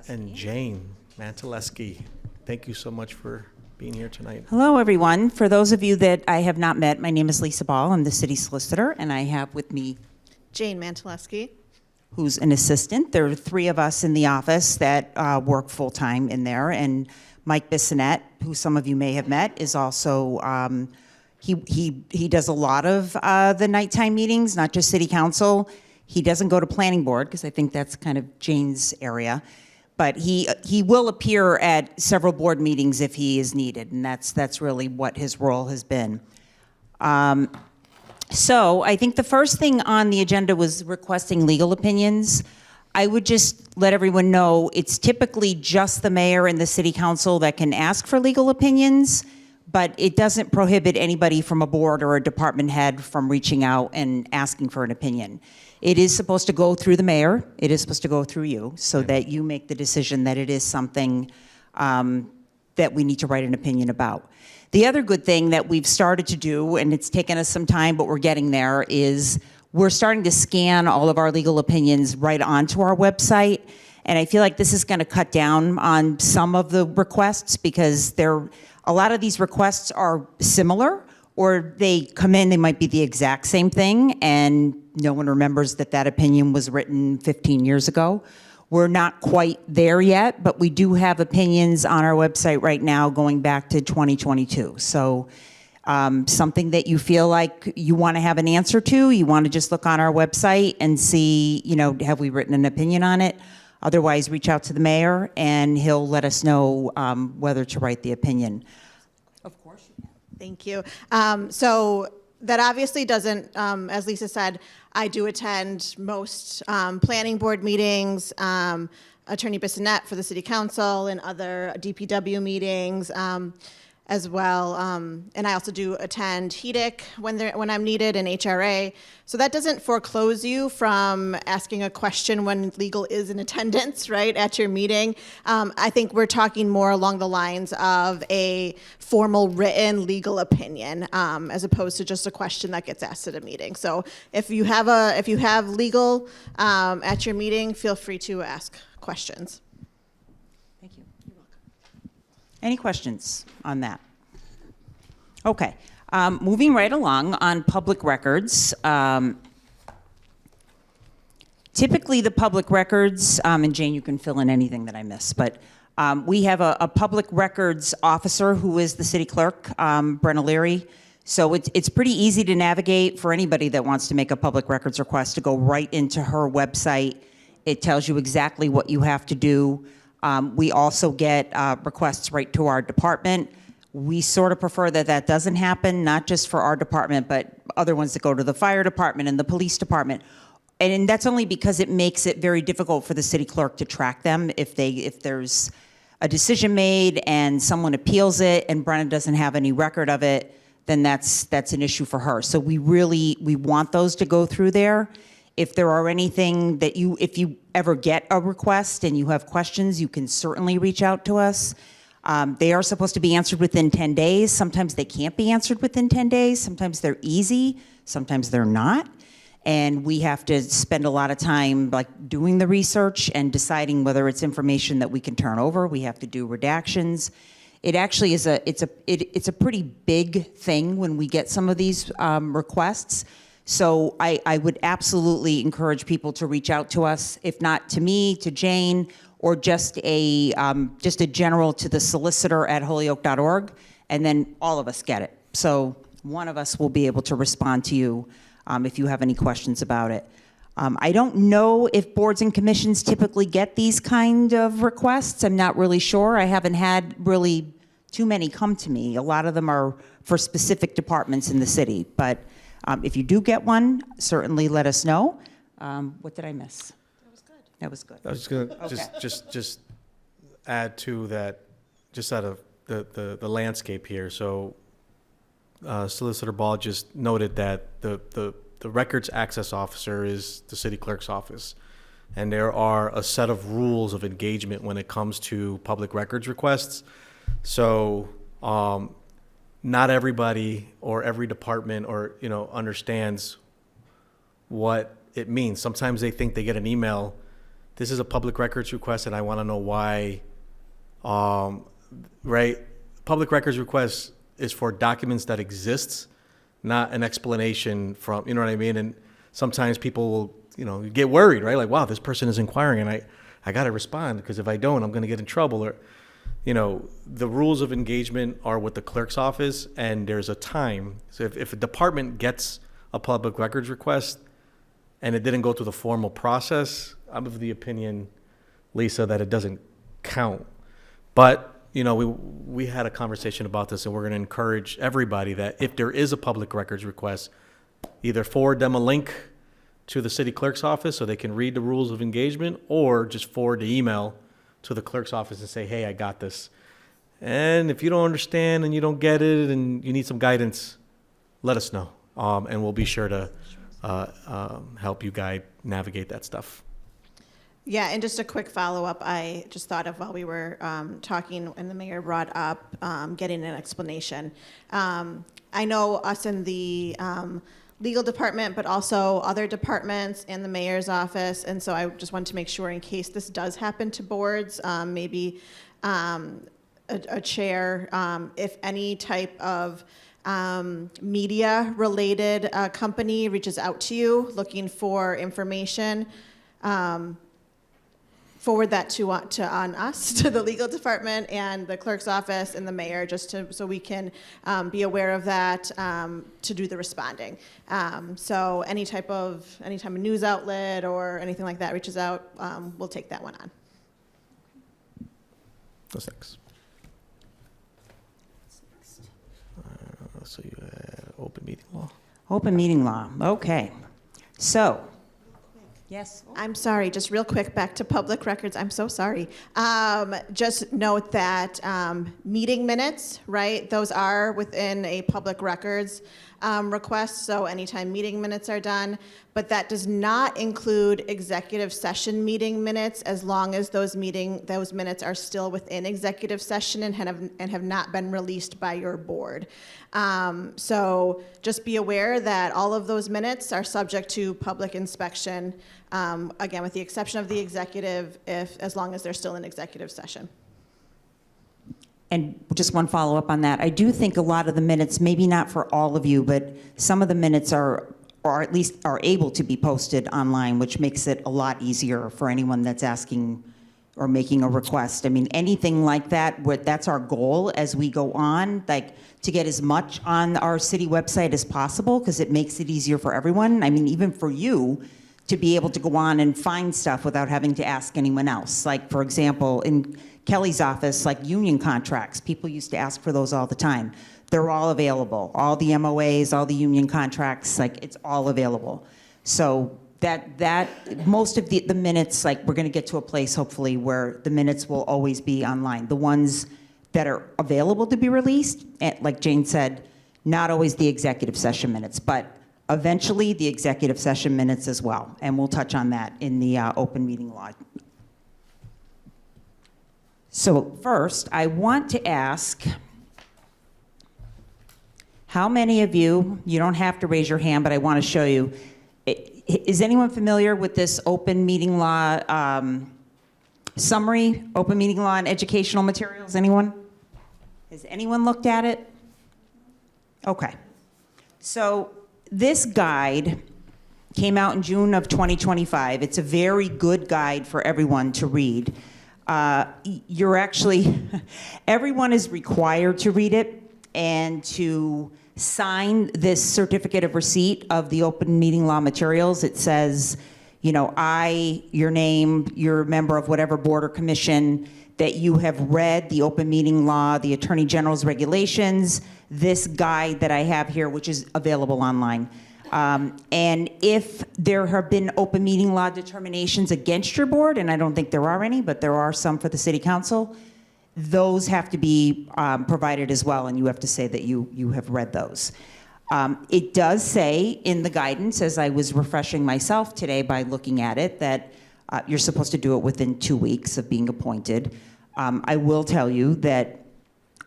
and Jane Mantaleski. Thank you so much for being here tonight. Hello, everyone. For those of you that I have not met, my name is Lisa Ball. I'm the city solicitor, and I have with me Jane Mantaleski. who's an assistant. There are 3 of us in the office that work full-time in there, and Mike Bissonette, who some of you may have met, is also, he does a lot of the nighttime meetings, not just city council. He doesn't go to planning board, because I think that's kind of Jane's area. But he will appear at several board meetings if he is needed, and that's really what his role has been. So I think the first thing on the agenda was requesting legal opinions. I would just let everyone know it's typically just the mayor and the city council that can ask for legal opinions, but it doesn't prohibit anybody from a board or a department head from reaching out and asking for an opinion. It is supposed to go through the mayor. It is supposed to go through you so that you make the decision that it is something that we need to write an opinion about. The other good thing that we've started to do, and it's taken us some time, but we're getting there, is we're starting to scan all of our legal opinions right onto our website. And I feel like this is going to cut down on some of the requests because a lot of these requests are similar, or they come in, they might be the exact same thing, and no one remembers that opinion was written 15 years ago. We're not quite there yet, but we do have opinions on our website right now going back to 2022. So something that you feel like you want to have an answer to, you want to just look on our website and see, have we written an opinion on it? Otherwise, reach out to the mayor and he'll let us know whether to write the opinion. Of course you can. Thank you. So that obviously doesn't, as Lisa said, I do attend most planning board meetings, Attorney Bissonette for the City Council and other DPW meetings as well. And I also do attend HEDIC when I'm needed and HRA. So that doesn't foreclose you from asking a question when legal is in attendance, right, at your meeting. I think we're talking more along the lines of a formal written legal opinion as opposed to just a question that gets asked at a meeting. So if you have legal at your meeting, feel free to ask questions. Thank you. You're welcome. Any questions on that? Okay. Moving right along on public records. Typically the public records, and Jane, you can fill in anything that I miss, but we have a public records officer who is the city clerk, Brenna Leary. So it's pretty easy to navigate for anybody that wants to make a public records request to go right into her website. It tells you exactly what you have to do. We also get requests right to our department. We sort of prefer that doesn't happen, not just for our department, but other ones that go to the fire department and the police department. And that's only because it makes it very difficult for the city clerk to track them. If there's a decision made and someone appeals it and Brenna doesn't have any record of it, then that's an issue for her. So we want those to go through there. If there are anything that if you ever get a request and you have questions, you can certainly reach out to us. They are supposed to be answered within 10 days. Sometimes they can't be answered within 10 days. Sometimes they're easy. Sometimes they're not. And we have to spend a lot of time doing the research and deciding whether it's information that we can turn over. We have to do redactions. It actually is it's a pretty big thing when we get some of these requests. So I would absolutely encourage people to reach out to us, if not to me, to Jane, or just a general to the solicitor@holyoke.org, and then all of us get it. So one of us will be able to respond to you if you have any questions about it. I don't know if boards and commissions typically get these kind of requests. I'm not really sure. I haven't had really too many come to me. A lot of them are for specific departments in the city. But if you do get one, certainly let us know. What did I miss? That was good. I was just gonna Okay. just add to that, just out of the landscape here. So Solicitor Ball just noted that the records access officer is the city clerk's office. And there are a set of rules of engagement when it comes to public records requests. So not everybody or every department or, understands what it means. Sometimes they think they get an email, this is a public records request and I want to know why, right? Public records request is for documents that exist, not an explanation from, you know what I mean? And sometimes people will, get worried, right? Like, wow, this person is inquiring and I got to respond because if I don't, I'm going to get in trouble. Or, the rules of engagement are with the clerk's office and there's a time. So if a department gets a public records request and it didn't go through the formal process, I'm of the opinion, Lisa, that it doesn't count. But we had a conversation about this, and we're going to encourage everybody that if there is a public records request, either forward them a link to the city clerk's office so they can read the rules of engagement, or just forward the email to the clerk's office and say, hey, I got this. And if you don't understand and you don't get it and you need some guidance, let us know, and we'll be sure to help you navigate that stuff. Yeah, and just a quick follow-up, I just thought of while we were talking and the mayor brought up getting an explanation. I know us in the legal department, but also other departments and the mayor's office, and so I just wanted to make sure in case this does happen to boards, maybe a chair, if any type of media-related company reaches out to you looking for information, forward that on us, to the legal department and the clerk's office and the mayor, so we can be aware of that to do the responding. So anytime a news outlet or anything like that reaches out, we'll take that one on. What's next? So you had open meeting law. Open meeting law. Okay. So, yes. I'm sorry, just real quick, back to public records. I'm so sorry. Just note that meeting minutes, right, those are within a public records request, so anytime meeting minutes are done, but that does not include executive session meeting minutes as long as those minutes are still within executive session and have not been released by your board. So just be aware that all of those minutes are subject to public inspection, again, with the exception of the executive, as long as they're still in executive session. And just one follow-up on that. I do think a lot of the minutes, maybe not for all of you, but some of the minutes are at least are able to be posted online, which makes it a lot easier for anyone that's asking or making a request. I mean, anything like that, that's our goal as we go on, like to get as much on our city website as possible, because it makes it easier for everyone. I mean, even for you, to be able to go on and find stuff without having to ask anyone else. Like, for example, in Kelly's office, like union contracts, people used to ask for those all the time. They're all available. All the MOAs, all the union contracts, like it's all available. So that most of the minutes, like we're gonna get to a place hopefully where the minutes will always be online. The ones that are available to be released, like Jane said, not always the executive session minutes, but eventually the executive session minutes as well. And we'll touch on that in the open meeting law. So first, I want to ask, how many of you don't have to raise your hand, but I want to show you, is anyone familiar with this open meeting law summary, open meeting law and educational materials? Anyone? Has anyone looked at it? Okay. So this guide came out in June of 2025. It's a very good guide for everyone to read. you're actually, everyone is required to read it and to sign this certificate of receipt of the open meeting law materials. It says, you know, your name, you're a member of whatever board or commission, that you have read the open meeting law, the Attorney General's regulations, this guide that I have here, which is available online. And if there have been open meeting law determinations against your board, and I don't think there are any, but there are some for the city council, those have to be provided as well, and you have to say that you have read those. It does say in the guidance, as I was refreshing myself today by looking at it, that you're supposed to do it within 2 weeks of being appointed. I will tell you that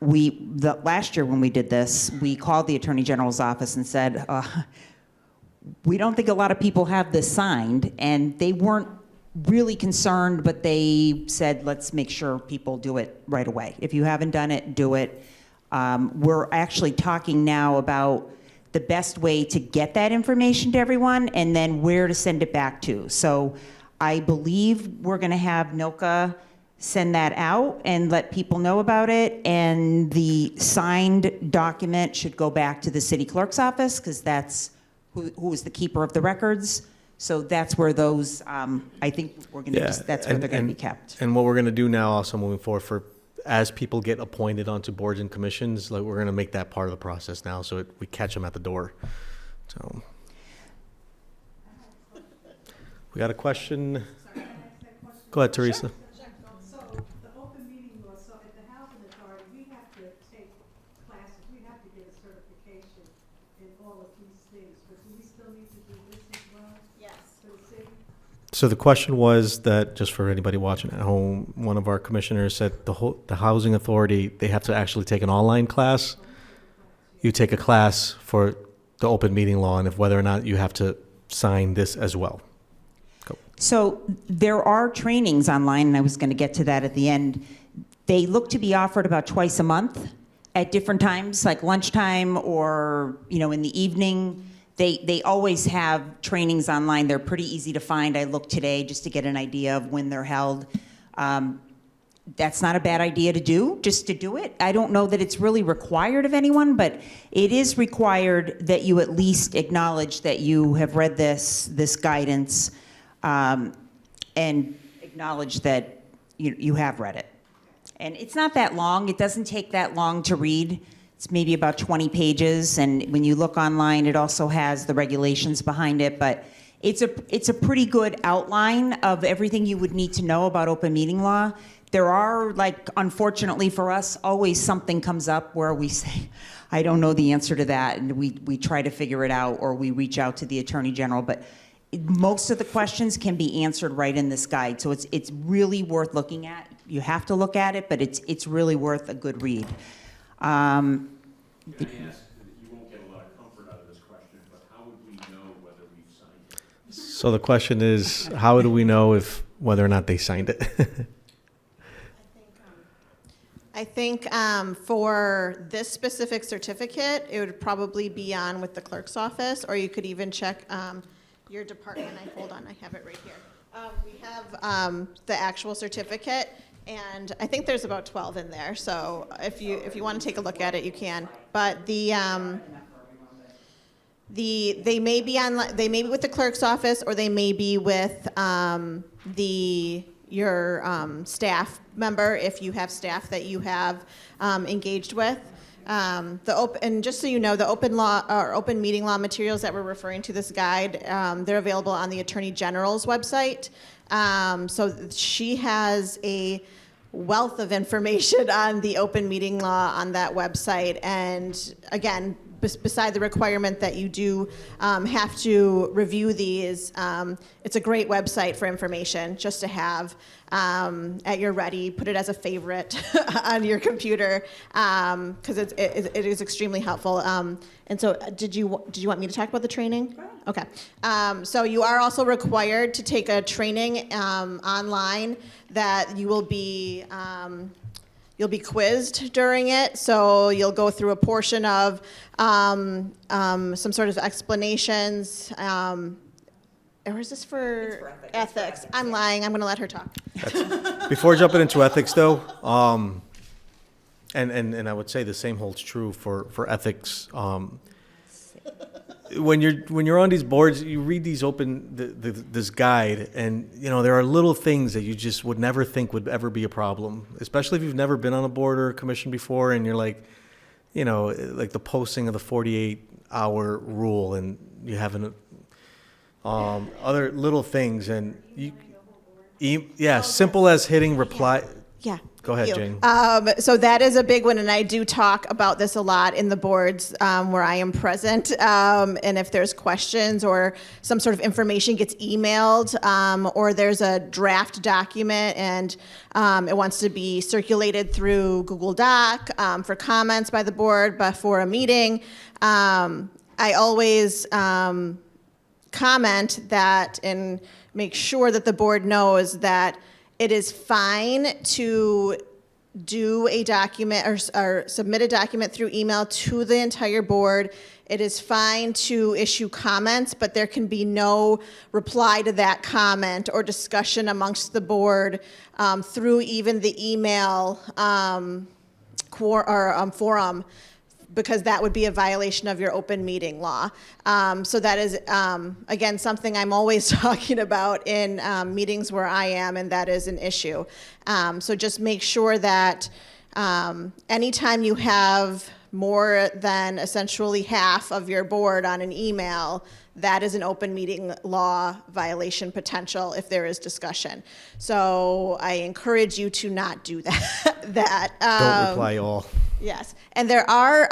last year when we did this, we called the Attorney General's office and said, we don't think a lot of people have this signed, and they weren't really concerned, but they said, let's make sure people do it right away. If you haven't done it, do it. We're actually talking now about the best way to get that information to everyone and then where to send it back to. So I believe we're gonna have Noka send that out and let people know about it, and the signed document should go back to the city clerk's office, because that's who is the keeper of the records. So that's where those, I think we're gonna that's where they're gonna be kept. And what we're gonna do now also moving forward as people get appointed onto boards and commissions, like we're gonna make that part of the process now, so we catch them at the door. So. We got a question? Go ahead, Teresa. So the open meeting law, so at the housing authority, we have to take classes, we have to get a certification in all of these things, but do we still need to do this as well? Yes. For the city? So the question was that, just for anybody watching at home, one of our commissioners said the housing authority, they have to actually take an online class. You take a class for the open meeting law, and if whether or not you have to sign this as well. So there are trainings online, and I was going to get to that at the end. They look to be offered about twice a month at different times, like lunchtime or, you know, in the evening. They always have trainings online. They're pretty easy to find. I looked today just to get an idea of when they're held. That's not a bad idea to do, just to do it. I don't know that it's really required of anyone, but it is required that you at least acknowledge that you have read this guidance, and acknowledge that you have read it. And it's not that long. It doesn't take that long to read. It's maybe about 20 pages, and when you look online, it also has the regulations behind it, but it's a pretty good outline of everything you would need to know about open meeting law. There are, like, unfortunately for us, always something comes up where we say, I don't know the answer to that, and we try to figure it out, or we reach out to the Attorney General, but most of the questions can be answered right in this guide, so it's really worth looking at. You have to look at it, but it's really worth a good read. Can I ask, you won't get a lot of comfort out of this question, but how would we know whether we've signed it? So the question is, how do we know whether or not they signed it? I think for this specific certificate, it would probably be on with the clerk's office, or you could even check your department. Hold on, I have it right here. We have the actual certificate, and I think there's about 12 in there. So if you want to take a look at it, you can. But they may be with the clerk's office, or they may be with your staff member, if you have staff that you have engaged with. And just so you know, the open meeting law materials that we're referring to this guide, they're available on the Attorney General's website. So she has a wealth of information on the open meeting law on that website. And again, beside the requirement that you do have to review these, it's a great website for information just to have at your ready. Put it as a favorite on your computer, because it is extremely helpful. And so did you want me to talk about the training? Okay. So you are also required to take a training online that you will be you'll be quizzed during it, so you'll go through a portion of some sort of explanations or is this for ethics? I'm lying. I'm going to let her talk. Before jumping into ethics, though, and I would say the same holds true for ethics. When you're on these boards, you read these this guide, and there are little things that you just would never think would ever be a problem, especially if you've never been on a board or a commission before, and you're like, like the posting of the 48-hour rule, and you haven't other little things, and simple as hitting reply. Yeah. Go ahead, you. Jane. So that is a big one, and I do talk about this a lot in the boards where I am present. And if there's questions or some sort of information gets emailed, or there's a draft document and it wants to be circulated through Google Doc for comments by the board before a meeting, I always comment that and make sure that the board knows that it is fine to do a document or submit a document through email to the entire board. It is fine to issue comments, but there can be no reply to that comment or discussion amongst the board through even the email forum, because that would be a violation of your open meeting law. So that is, again, something I'm always talking about in meetings where I am, and that is an issue. So just make sure that anytime you have more than essentially half of your board on an email, that is an open meeting law violation potential if there is discussion. So I encourage you to not do that. Don't reply all. Yes, and there are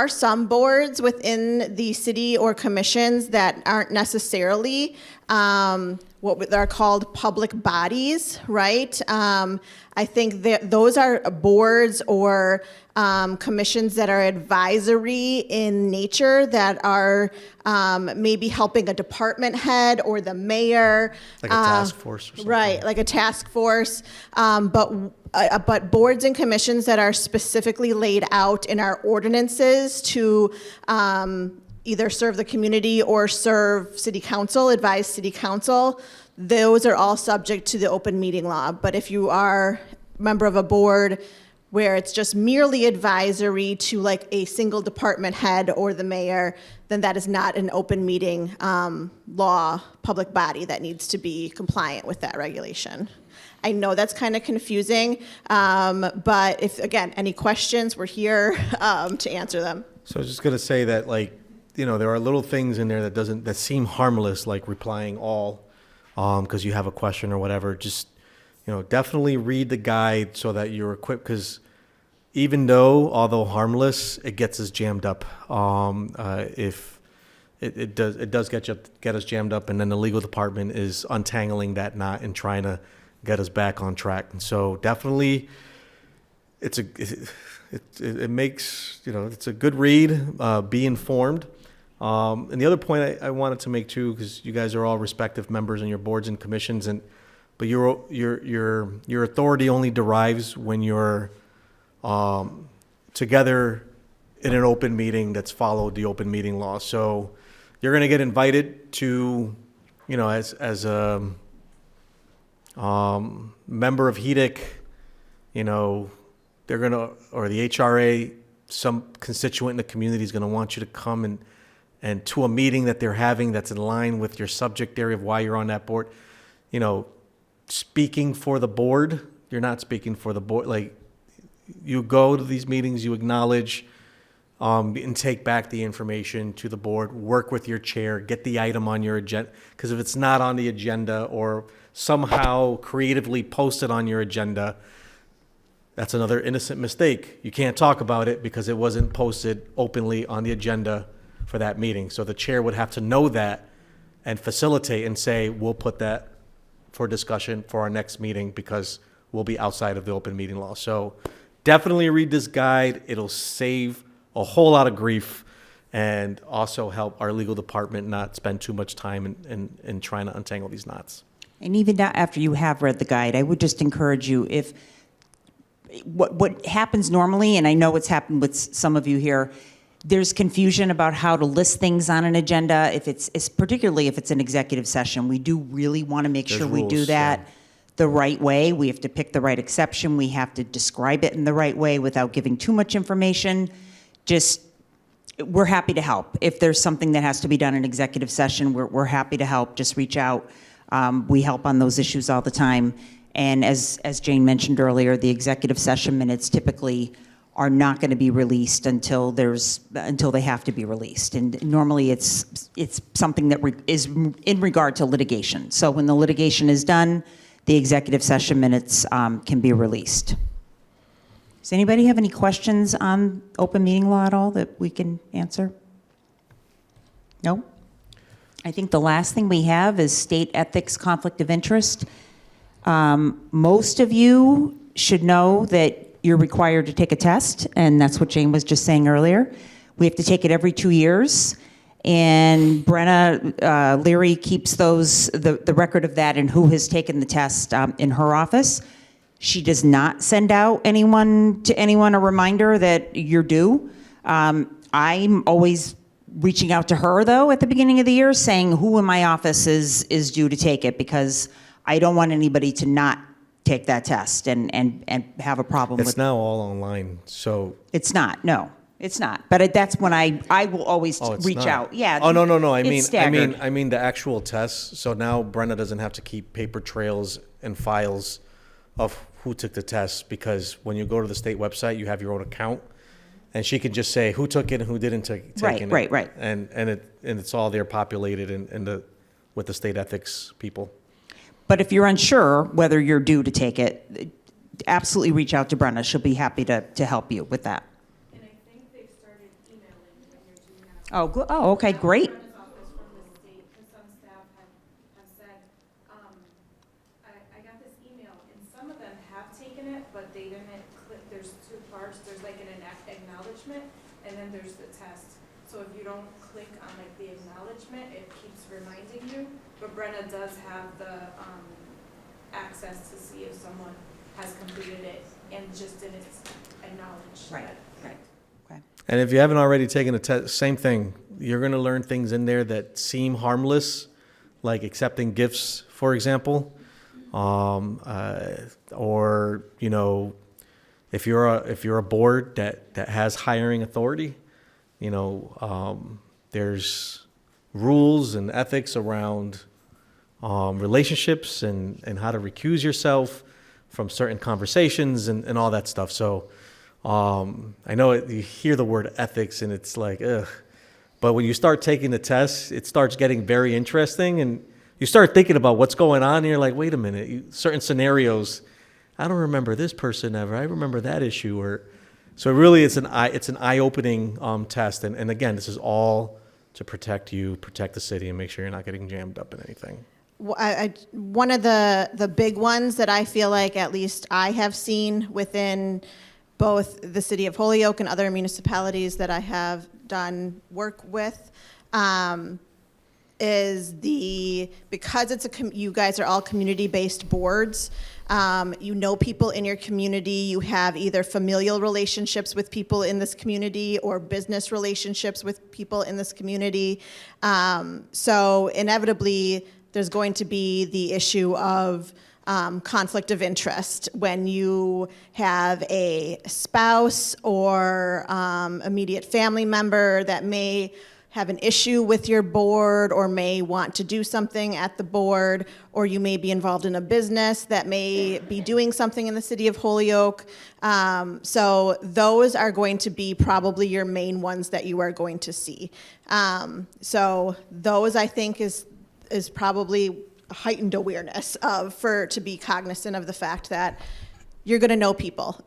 some boards within the city or commissions that aren't necessarily what are called public bodies, right? I think that those are boards or commissions that are advisory in nature, that are maybe helping a department head or the mayor. Like a task force or something. Right, like a task force. But boards and commissions that are specifically laid out in our ordinances to either serve the community or serve city council, advise city council, those are all subject to the open meeting law. But if you are a member of a board where it's just merely advisory to like a single department head or the mayor, then that is not an open meeting law public body that needs to be compliant with that regulation. I know that's kind of confusing, but if, again, any questions, we're here to answer them. So I was just gonna say that, there are little things in there that seem harmless, like replying all, because you have a question or whatever. Just, definitely read the guide so that you're equipped, because although harmless, it gets us jammed up. If it does get us jammed up, and then the legal department is untangling that knot and trying to get us back on track. And so definitely it makes, it's a good read, be informed. And the other point I wanted to make too, because you guys are all respective members in your boards and commissions, but your authority only derives when you're together in an open meeting that's followed the open meeting law. So you're going to get invited to, as a member of HEDIC, they're going to, or the HRA, some constituent in the community is going to want you to come and to a meeting that they're having that's in line with your subject area of why you're on that board. Speaking for the board, you're not speaking for the board. Like, you go to these meetings, you acknowledge and take back the information to the board, work with your chair, get the item on your agenda. Because if it's not on the agenda or somehow creatively posted on your agenda, that's another innocent mistake. You can't talk about it because it wasn't posted openly on the agenda for that meeting. So the chair would have to know that and facilitate and say, we'll put that for discussion for our next meeting because we'll be outside of the open meeting law. So definitely read this guide. It'll save a whole lot of grief and also help our legal department not spend too much time in trying to untangle these knots. And even now, after you have read the guide, I would just encourage you, if what happens normally, and I know it's happened with some of you here, There's confusion about how to list things on an agenda, if it's particularly if it's an executive session. We do really want to make There's sure we do rules, that yeah. the right way. We have to pick the right exception. We have to describe it in the right way without giving too much information. Just, we're happy to help. If there's something that has to be done in executive session, we're happy to help. Just reach out. We help on those issues all the time. And as Jane mentioned earlier, the executive session minutes typically are not going to be released until they have to be released. And normally it's something that is in regard to litigation. So when the litigation is done, the executive session minutes can be released. Does anybody have any questions on open meeting law at all that we can answer? No? I think the last thing we have is state ethics conflict of interest. Most of you should know that you're required to take a test, and that's what Jane was just saying earlier. We have to take it every 2 years, and Brenna Leary keeps the record of that and who has taken the test in her office. She does not send out anyone a reminder that you're due. I'm always reaching out to her, though, at the beginning of the year, saying who in my office is due to take it, because I don't want anybody to not take that test and have a problem with it. It's now all online, so. It's not, no, it's not. But that's when I will always Oh, it's reach not. out. Yeah. Oh, no. I it's mean, staggered. I mean the actual tests. So now Brenna doesn't have to keep paper trails and files of who took the test, because when you go to the state website, you have your own account, and she can just say who took it and who didn't take it. Right. And it's all there populated with the state ethics people. But if you're unsure whether you're due to take it, absolutely reach out to Brenna. She'll be happy to help you with that. And I think they've started emailing when you're due Oh, now. good. Oh, okay, great. Brenna's office from the state, because some staff have said, I got this email, and some of them have taken it, but they didn't click, there's two parts, there's like an acknowledgement, and then there's the test. So if you don't click on like the acknowledgement, it keeps reminding you, but Brenna does have the access to see if someone has completed it and just didn't acknowledge that. Right. Okay. And if you haven't already taken a test, same thing. You're going to learn things in there that seem harmless, like accepting gifts, for example, or if you're a board that has hiring authority, there's rules and ethics around relationships and how to recuse yourself from certain conversations and all that stuff. So I know you hear the word ethics and it's like, ugh. But when you start taking the test, it starts getting very interesting, and you start thinking about what's going on, and you're like, wait a minute, certain scenarios, I don't remember this person ever. I remember that issue. So really it's an eye-opening test. And again, this is all to protect you, protect the city, and make sure you're not getting jammed up in anything. One of the big ones that I feel like at least I have seen within both the city of Holyoke and other municipalities that I have done work with is because you guys are all community-based boards, you know people in your community, you have either familial relationships with people in this community or business relationships with people in this community. So inevitably, there's going to be the issue of conflict of interest when you have a spouse or immediate family member that may have an issue with your board or may want to do something at the board, or you may be involved in a business that may be doing something in the city of Holyoke. So those are going to be probably your main ones that you are going to see. So those, I think, is probably a heightened awareness to be cognizant of the fact that you're going to know people.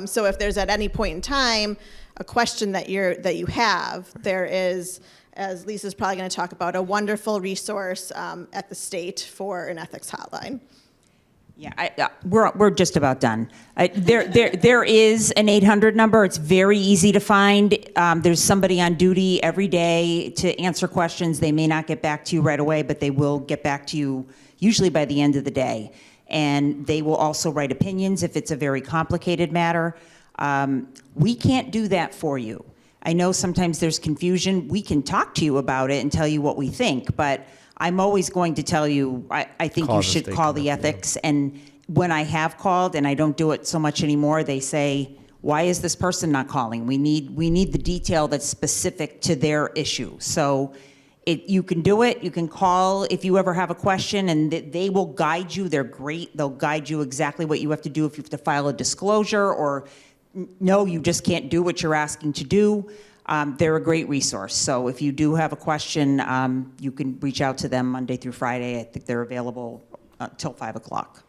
So if there's at any point in time a question that you have, there is, as Lisa's probably going to talk about, a wonderful resource at the state for an ethics hotline. Yeah, we're just about done. There is an 800 number. It's very easy to find. There's somebody on duty every day to answer questions. They may not get back to you right away, but they will get back to you usually by the end of the day. And they will also write opinions if it's a very complicated matter. We can't do that for you. I know sometimes there's confusion. We can talk to you about it and tell you what we think, but I'm always going to tell you, I think Call you the should state call the rep, yeah. ethics. And when I have called, and I don't do it so much anymore, they say, why is this person not calling? We need the detail that's specific to their issue. So you can do it, you can call if you ever have a question, and they will guide you. They're great. They'll guide you exactly what you have to do if you have to file a disclosure, or no, you just can't do what you're asking to do. They're a great resource. So if you do have a question, you can reach out to them Monday through Friday. I think they're available till 5 o'clock.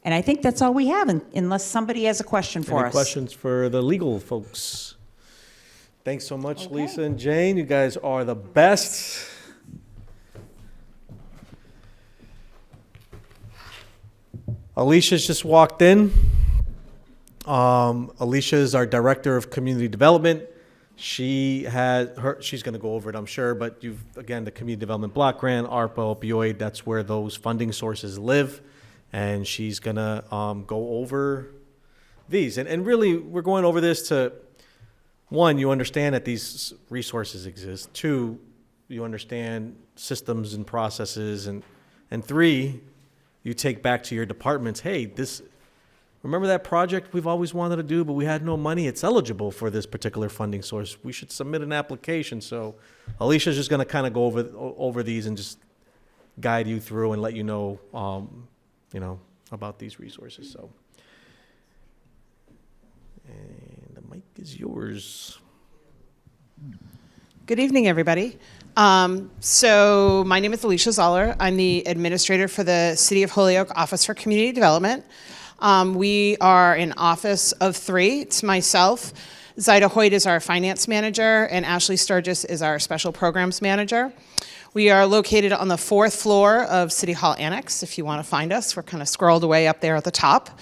And I think that's all we have, unless somebody has a question for us. Any questions for the legal folks? Thanks so much, Okay. Lisa and Jane. You guys are the best. Alicia's just walked in. Alicia is our Director of Community Development. She's going to go over it, I'm sure, but again, the Community Development Block Grant, ARPA, Opioid, that's where those funding sources live. And she's going to go over these. And really, we're going over this to, one, you understand that these resources exist. Two, you understand systems and processes. And three, you take back to your departments, hey, remember that project we've always wanted to do, but we had no money? It's eligible for this particular funding source. We should submit an application. So Alicia's just going to kind of go over these and just guide you through and let you know, about these resources. So, and the mic is yours. Good evening, everybody. So my name is Alicia Zoller. I'm the administrator for the City of Holyoke Office for Community Development. We are an office of 3. It's myself. Zaida Hoyt is our finance manager, and Ashley Sturgis is our special programs manager. We are located on the 4th floor of City Hall Annex. If you want to find us, we're kind of scrolled away up there at the top.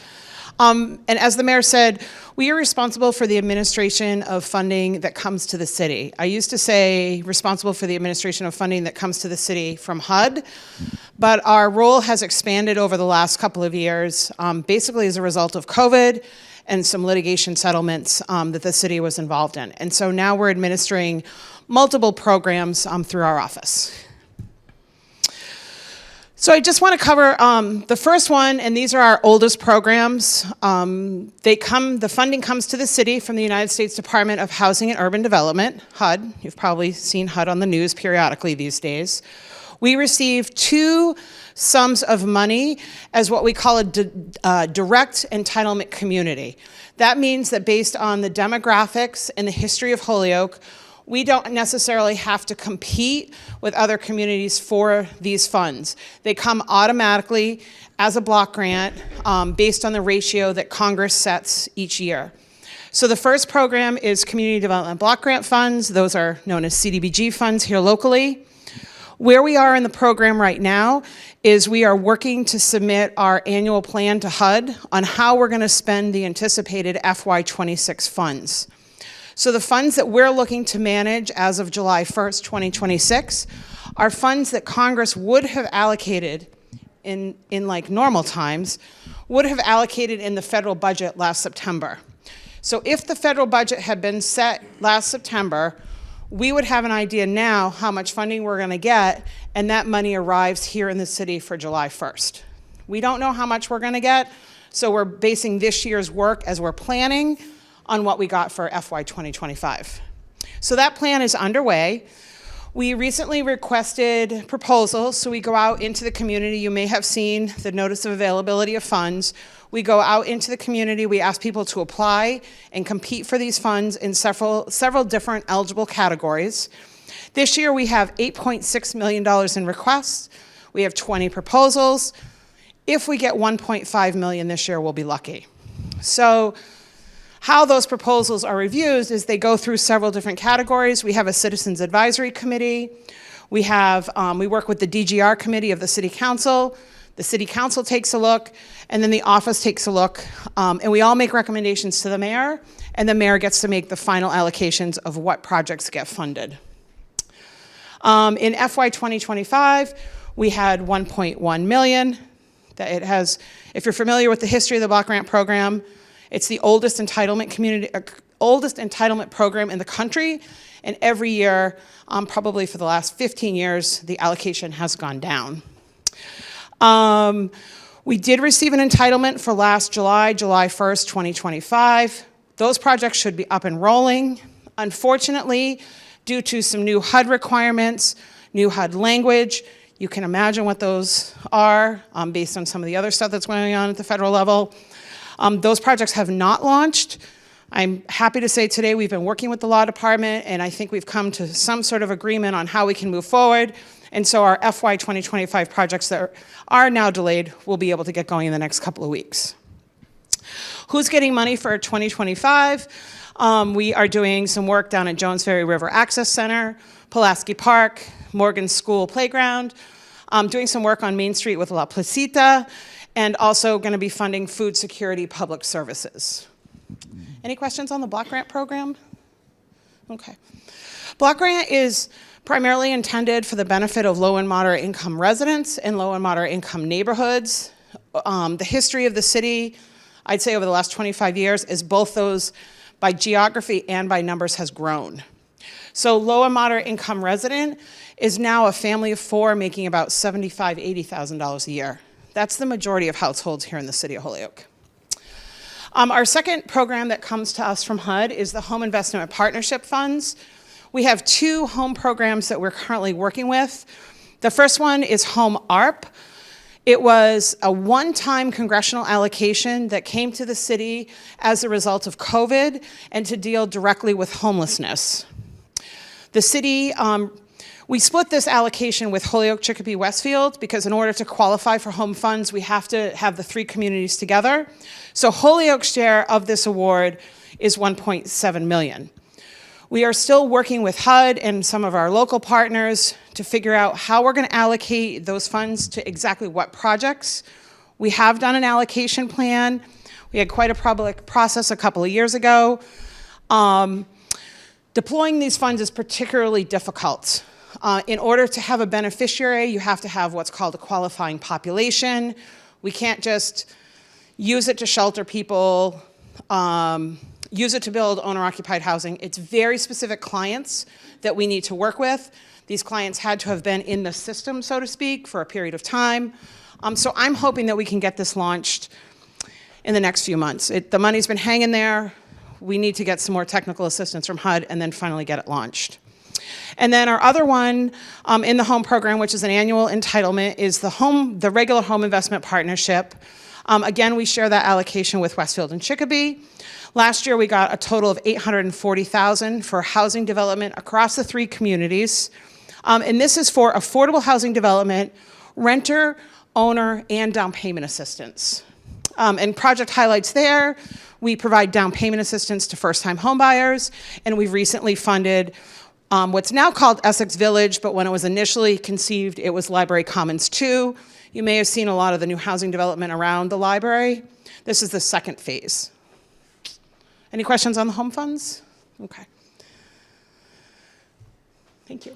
And as the mayor said, we are responsible for the administration of funding that comes to the city. I used to say responsible for the administration of funding that comes to the city from HUD, but our role has expanded over the last couple of years, basically as a result of COVID and some litigation settlements that the city was involved in. And so now we're administering multiple programs through our office. So I just want to cover the first one, and these are our oldest programs. The funding comes to the city from the United States Department of Housing and Urban Development, HUD. You've probably seen HUD on the news periodically these days. We receive 2 sums of money as what we call a direct entitlement community. That means that based on the demographics and the history of Holyoke, we don't necessarily have to compete with other communities for these funds. They come automatically as a block grant based on the ratio that Congress sets each year. So the first program is Community Development Block Grant Funds. Those are known as CDBG funds here locally. Where we are in the program right now is we are working to submit our annual plan to HUD on how we're going to spend the anticipated FY26 funds. So the funds that we're looking to manage as of July 1st, 2026, are funds that Congress would have allocated in like normal times, would have allocated in the federal budget last September. So if the federal budget had been set last September, we would have an idea now how much funding we're going to get, and that money arrives here in the city for July 1st. We don't know how much we're going to get, so we're basing this year's work as we're planning on what we got for FY 2025. So that plan is underway. We recently requested proposals, so we go out into the community. You may have seen the notice of availability of funds. We go out into the community, we ask people to apply and compete for these funds in several different eligible categories. This year we have $8.6 million in requests. We have 20 proposals. If we get 1.5 million this year, we'll be lucky. So how those proposals are reviewed is they go through several different categories. We have a citizens advisory committee. We work with the DGR committee of the city council. The city council takes a look, and then the office takes a look, and we all make recommendations to the mayor, and the mayor gets to make the final allocations of what projects get funded. In FY 2025, we had 1.1 million. If you're familiar with the history of the block grant program, it's the oldest entitlement community oldest entitlement program in the country, and every year, probably for the last 15 years, the allocation has gone down. We did receive an entitlement for last July 1st, 2025. Those projects should be up and rolling. Unfortunately, due to some new HUD requirements, new HUD language, you can imagine what those are based on some of the other stuff that's going on at the federal level. Those projects have not launched. I'm happy to say today we've been working with the law department, and I think we've come to some sort of agreement on how we can move forward. And so our FY 2025 projects that are now delayed will be able to get going in the next couple of weeks. Who's getting money for 2025? We are doing some work down at Jones Ferry River Access Center, Pulaski Park, Morgan School Playground, doing some work on Main Street with La Placita, and also going to be funding food security public services. Any questions on the block grant program? Okay. Block grant is primarily intended for the benefit of low and moderate income residents in low and moderate income neighborhoods. The history of the city, I'd say over the last 25 years, is both those by geography and by numbers has grown. So low and moderate income resident is now a family of four making about $75,000, $80,000 a year. That's the majority of households here in the city of Holyoke. Our second program that comes to us from HUD is the Home Investment Partnership Funds. We have two home programs that we're currently working with. The first one is Home ARP. It was a one-time congressional allocation that came to the city as a result of COVID and to deal directly with homelessness. The city, we split this allocation with Holyoke, Chicopee, Westfield, because in order to qualify for home funds, we have to have the three communities together. So Holyoke's share of this award is $1.7 million. We are still working with HUD and some of our local partners to figure out how we're going to allocate those funds to exactly what projects. We have done an allocation plan. We had quite a public process a couple of years ago. Deploying these funds is particularly difficult. In order to have a beneficiary, you have to have what's called a qualifying population. We can't just use it to shelter people, use it to build owner-occupied housing. It's very specific clients that we need to work with. These clients had to have been in the system, so to speak, for a period of time. So I'm hoping that we can get this launched in the next few months. The money's been hanging there. We need to get some more technical assistance from HUD and then finally get it launched. And then our other one in the home program, which is an annual entitlement, is the regular home investment partnership. Again, we share that allocation with Westfield and Chicopee. Last year, we got a total of $840,000 for housing development across the three communities. And this is for affordable housing development, renter, owner, and down payment assistance. And project highlights there, we provide down payment assistance to first-time homebuyers, and we've recently funded what's now called Essex Village, but when it was initially conceived, it was Library Commons 2. You may have seen a lot of the new housing development around the library. This is the second phase. Any questions on the home funds? Okay. Thank you.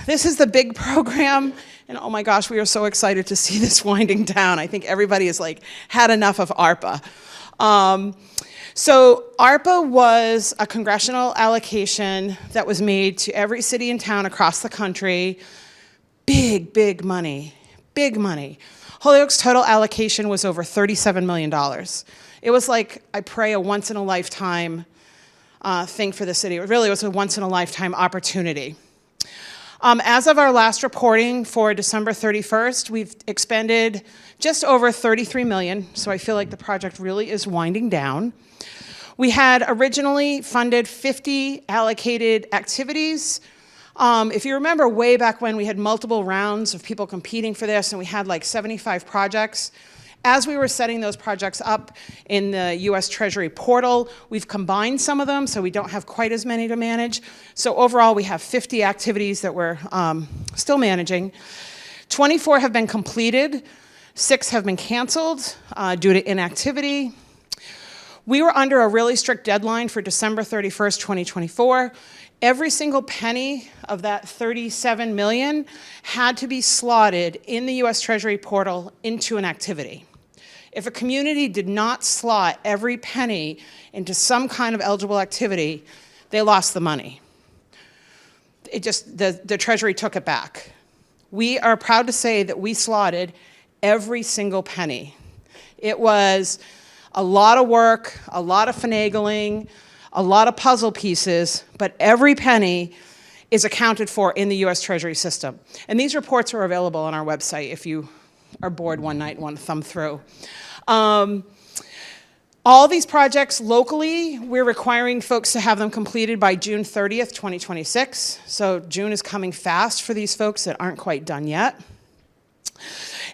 This is the big program, and oh my gosh, we are so excited to see this winding down. I think everybody has had enough of ARPA. So ARPA was a congressional allocation that was made to every city and town across the country. Big, big money, big money. Holyoke's total allocation was over $37 million. It was like, I pray, a once-in-a-lifetime thing for the city. It really was a once-in-a-lifetime opportunity. As of our last reporting for December 31st, we've expended just over $33 million, so I feel like the project really is winding down. We had originally funded 50 allocated activities. If you remember way back when we had multiple rounds of people competing for this and we had 75 projects, as we were setting those projects up in the US Treasury portal, we've combined some of them so we don't have quite as many to manage. So overall, we have 50 activities that we're still managing. 24 have been completed, 6 have been canceled due to inactivity. We were under a really strict deadline for December 31st, 2024. Every single penny of that $37 million had to be slotted in the US Treasury portal into an activity. If a community did not slot every penny into some kind of eligible activity, they lost the money. It just, the Treasury took it back. We are proud to say that we slotted every single penny. It was a lot of work, a lot of finagling, a lot of puzzle pieces, but every penny is accounted for in the US Treasury system. And these reports are available on our website if you are bored one night and want to thumb through. All these projects locally, we're requiring folks to have them completed by June 30th, 2026. So June is coming fast for these folks that aren't quite done yet.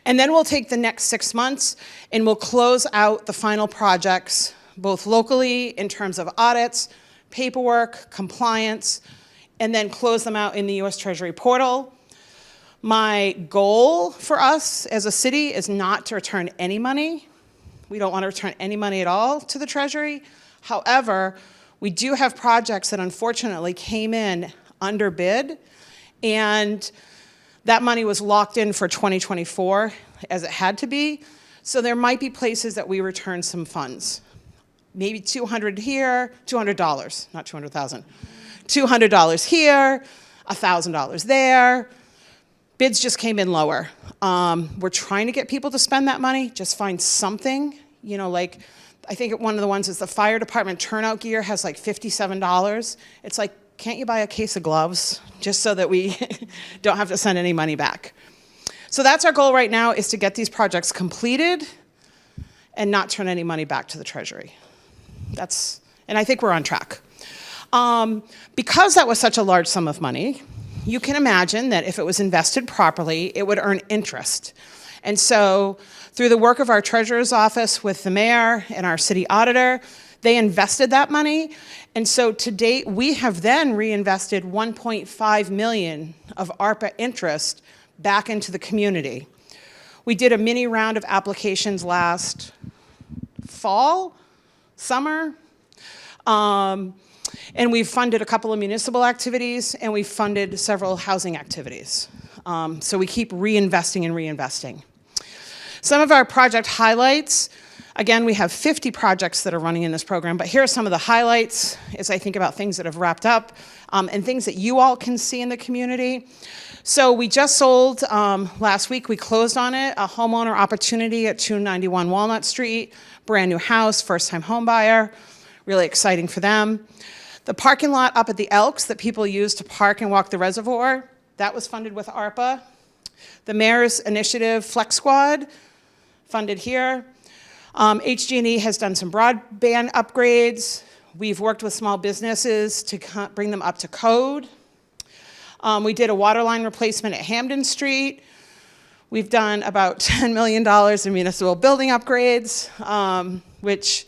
And then we'll take the next 6 months and we'll close out the final projects, both locally in terms of audits, paperwork, compliance, and then close them out in the US Treasury portal. My goal for us as a city is not to return any money. We don't want to return any money at all to the Treasury. However, we do have projects that unfortunately came in under bid, and that money was locked in for 2024 as it had to be. So there might be places that we return some funds. Maybe $200 here, $200, not 200,000. $200 here, $1,000 there. Bids just came in lower. We're trying to get people to spend that money, just find something, you know, like, I think one of the ones is the fire department turnout gear has like $57. It's like, can't you buy a case of gloves just so that we don't have to send any money back? So that's our goal right now, is to get these projects completed and not turn any money back to the Treasury. And I think we're on track. Because that was such a large sum of money, you can imagine that if it was invested properly, it would earn interest. And so through the work of our treasurer's office with the mayor and our city auditor, they invested that money. And so to date, we have then reinvested $1.5 million of ARPA interest back into the community. We did a mini round of applications last fall, summer. And we've funded a couple of municipal activities, and we've funded several housing activities. So we keep reinvesting and reinvesting. Some of our project highlights, again, we have 50 projects that are running in this program, but here are some of the highlights as I think about things that have wrapped up and things that you all can see in the community. So we just sold, last week we closed on it, a homeowner opportunity at 291 Walnut Street, brand new house, first time home buyer, really exciting for them. The parking lot up at the Elks that people use to park and walk the reservoir, that was funded with ARPA. The mayor's initiative, Flex Squad, funded here. HG&E has done some broadband upgrades. We've worked with small businesses to bring them up to code. We did a water line replacement at Hampden Street. We've done about $10 million in municipal building upgrades, which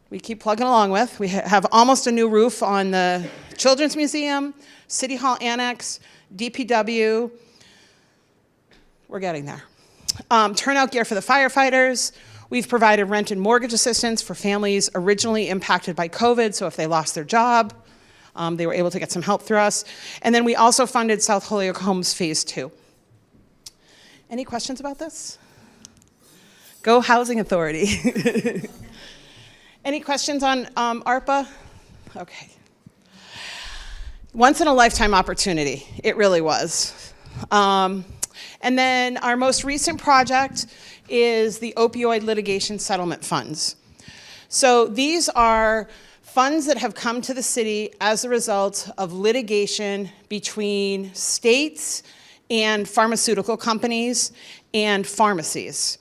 we keep plugging along with. We have almost a new roof on the Children's Museum, City Hall Annex, DPW. We're getting there. Turnout gear for the firefighters. We've provided rent and mortgage assistance for families originally impacted by COVID, so if they lost their job, they were able to get some help through us. And then we also funded South Holyoke Homes Phase 2. Any questions about this? Go Housing Authority. Any questions on ARPA? Okay. Once in a lifetime opportunity, it really was. And then our most recent project is the opioid litigation settlement funds. So these are funds that have come to the city as a result of litigation between states and pharmaceutical companies and pharmacies.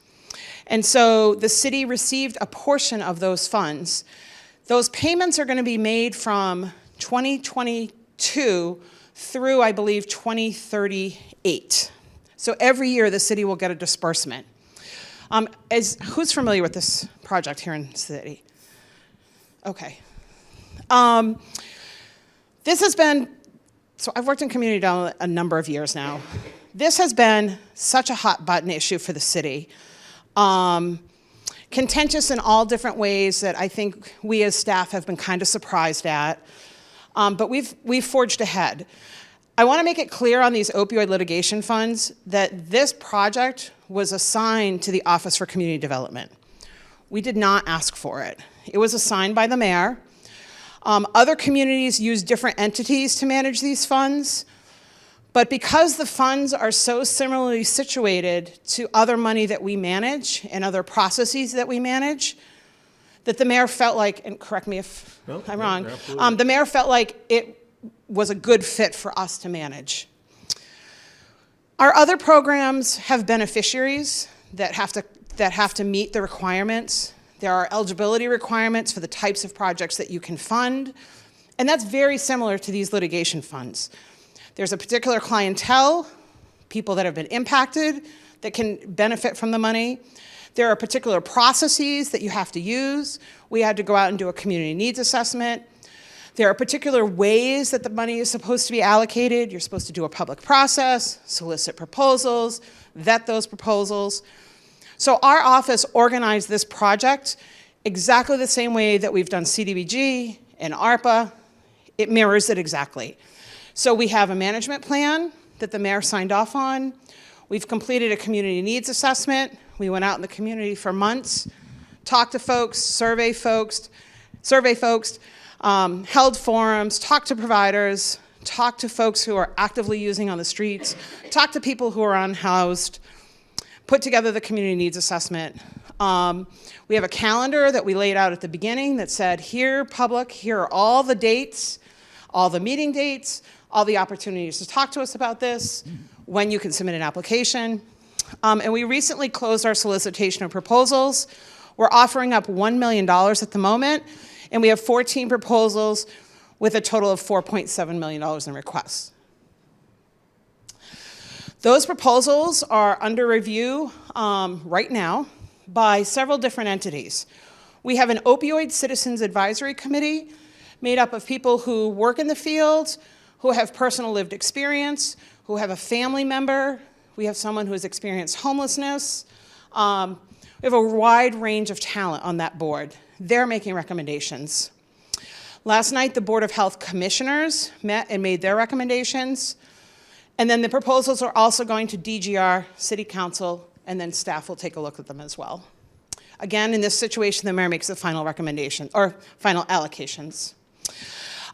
And so the city received a portion of those funds. Those payments are going to be made from 2022 through, I believe, 2038. So every year the city will get a disbursement. Who's familiar with this project here in the city? Okay. This has been, so I've worked in community development a number of years now. This has been such a hot button issue for the city. Contentious in all different ways that I think we as staff have been kind of surprised at, but we've forged ahead. I want to make it clear on these opioid litigation funds that this project was assigned to the Office for Community Development. We did not ask for it. It was assigned by the mayor. Other communities use different entities to manage these funds, but because the funds are so similarly situated to other money that we manage and other processes that we manage, that the mayor felt like, and correct me if No, I'm no, wrong, you're absolutely the mayor felt like it was a good fit for us to manage. Our other programs have beneficiaries that have to meet the requirements. There are eligibility requirements for the types of projects that you can fund, and that's very similar to these litigation funds. There's a particular clientele, people that have been impacted, that can benefit from the money. There are particular processes that you have to use. We had to go out and do a community needs assessment. There are particular ways that the money is supposed to be allocated. You're supposed to do a public process, solicit proposals, vet those proposals. So our office organized this project exactly the same way that we've done CDBG and ARPA. It mirrors it exactly. So we have a management plan that the mayor signed off on. We've completed a community needs assessment. We went out in the community for months, talked to folks, survey folks, held forums, talked to providers, talked to folks who are actively using on the streets, talked to people who are unhoused, put together the community needs assessment. We have a calendar that we laid out at the beginning that said, here are all the dates, all the meeting dates, all the opportunities to talk to us about this, when you can submit an application. And we recently closed our solicitation of proposals. We're offering up $1 million at the moment, and we have 14 proposals with a total of $4.7 million in requests. Those proposals are under review right now by several different entities. We have an Opioid Citizens Advisory Committee made up of people who work in the field, who have personal lived experience, who have a family member. We have someone who has experienced homelessness. We have a wide range of talent on that board. They're making recommendations. Last night, the Board of Health Commissioners met and made their recommendations. And then the proposals are also going to DGR, City Council, and then staff will take a look at them as well. Again, in this situation, the mayor makes the final recommendation, or final allocations.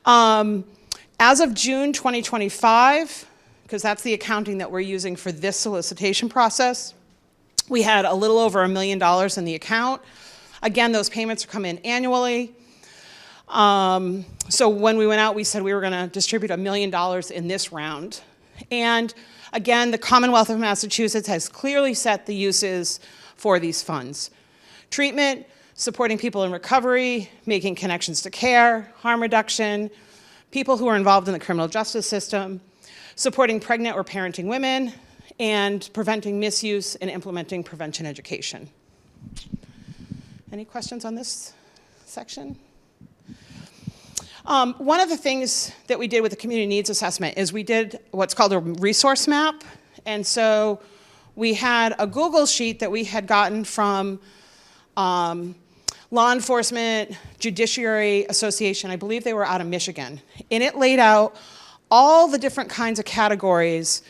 As of June 2025, because that's the accounting that we're using for this solicitation process, we had a little over $1 million in the account. Again, those payments come in annually. So when we went out, we said we were going to distribute $1 million in this round. And again, the Commonwealth of Massachusetts has clearly set the uses for these funds. Treatment, supporting people in recovery, making connections to care, harm reduction, people who are involved in the criminal justice system, supporting pregnant or parenting women, and preventing misuse and implementing prevention education. Any questions on this section? One of the things that we did with the community needs assessment is we did what's called a resource map. And so we had a Google sheet that we had gotten from Law Enforcement Judiciary Association. I believe they were out of Michigan. And it laid out all the different kinds of categories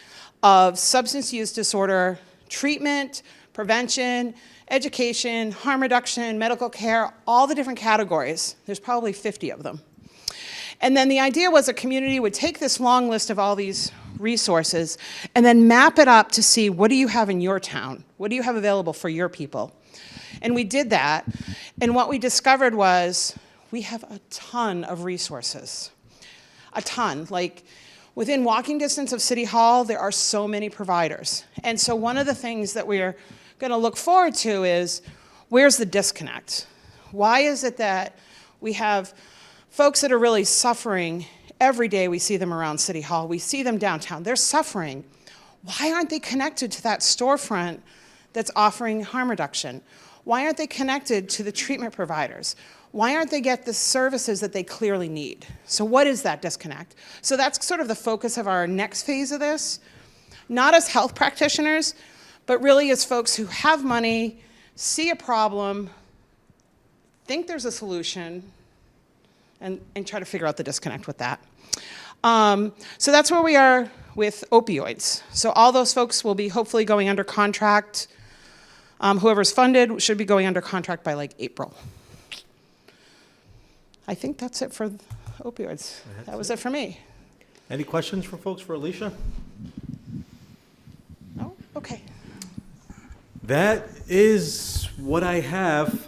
of substance use disorder treatment, prevention, education, harm reduction, medical care, all the different categories. There's probably 50 of them. And then the idea was a community would take this long list of all these resources and then map it up to see, what do you have in your town? What do you have available for your people? And we did that. And what we discovered was we have a ton of resources. A ton. Like, within walking distance of City Hall, there are so many providers. And so one of the things that we're going to look forward to is, where's the disconnect? Why is it that we have folks that are really suffering every day? We see them around City Hall. We see them downtown. They're suffering. Why aren't they connected to that storefront that's offering harm reduction? Why aren't they connected to the treatment providers? Why aren't they get the services that they clearly need? So what is that disconnect? So that's sort of the focus of our next phase of this. Not as health practitioners, but really as folks who have money, see a problem, think there's a solution, and try to figure out the disconnect with that. So that's where we are with opioids. So all those folks will be hopefully going under contract Whoever's funded should be going under contract by like April. I think that's it for opioids. That was it for me. Any questions for folks for Alicia? No? Okay. That is what I have.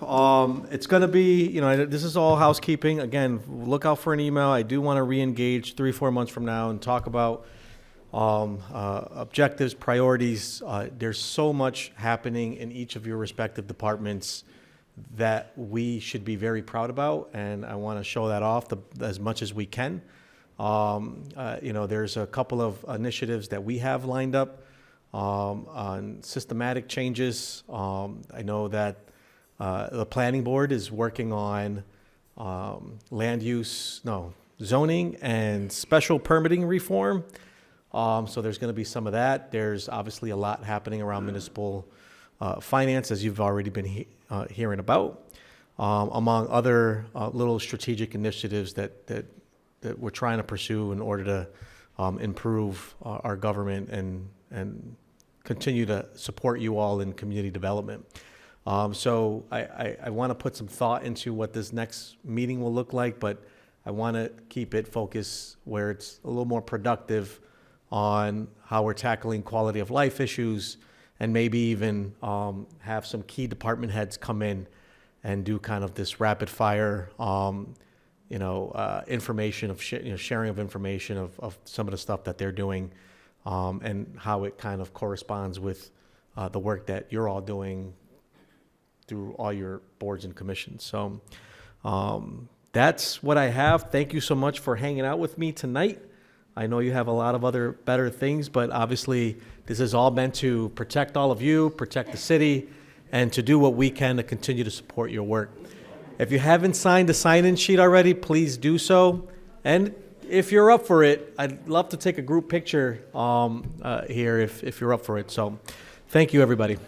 It's going to be, this is all housekeeping. Again, look out for an email. I do want to re-engage 3-4 months from now and talk about objectives, priorities. There's so much happening in each of your respective departments that we should be very proud about, and I want to show that off as much as we can. There's a couple of initiatives that we have lined up on systematic changes. I know that the planning board is working on zoning and special permitting reform. So there's going to be some of that. There's obviously a lot happening around municipal finance, as you've already been hearing about, among other little strategic initiatives that we're trying to pursue in order to improve our government and continue to support you all in community development. So I want to put some thought into what this next meeting will look like, but I want to keep it focused where it's a little more productive on how we're tackling quality of life issues, and maybe even have some key department heads come in and do kind of this rapid fire, information of sharing of information of some of the stuff that they're doing, and how it kind of corresponds with the work that you're all doing through all your boards and commissions. So that's what I have. Thank you so much for hanging out with me tonight. I know you have a lot of other better things, but obviously this is all meant to protect all of you, protect the city, and to do what we can to continue to support your work. If you haven't signed the sign-in sheet already, please do so. And if you're up for it, I'd love to take a group picture here if you're up for it. So thank you, everybody.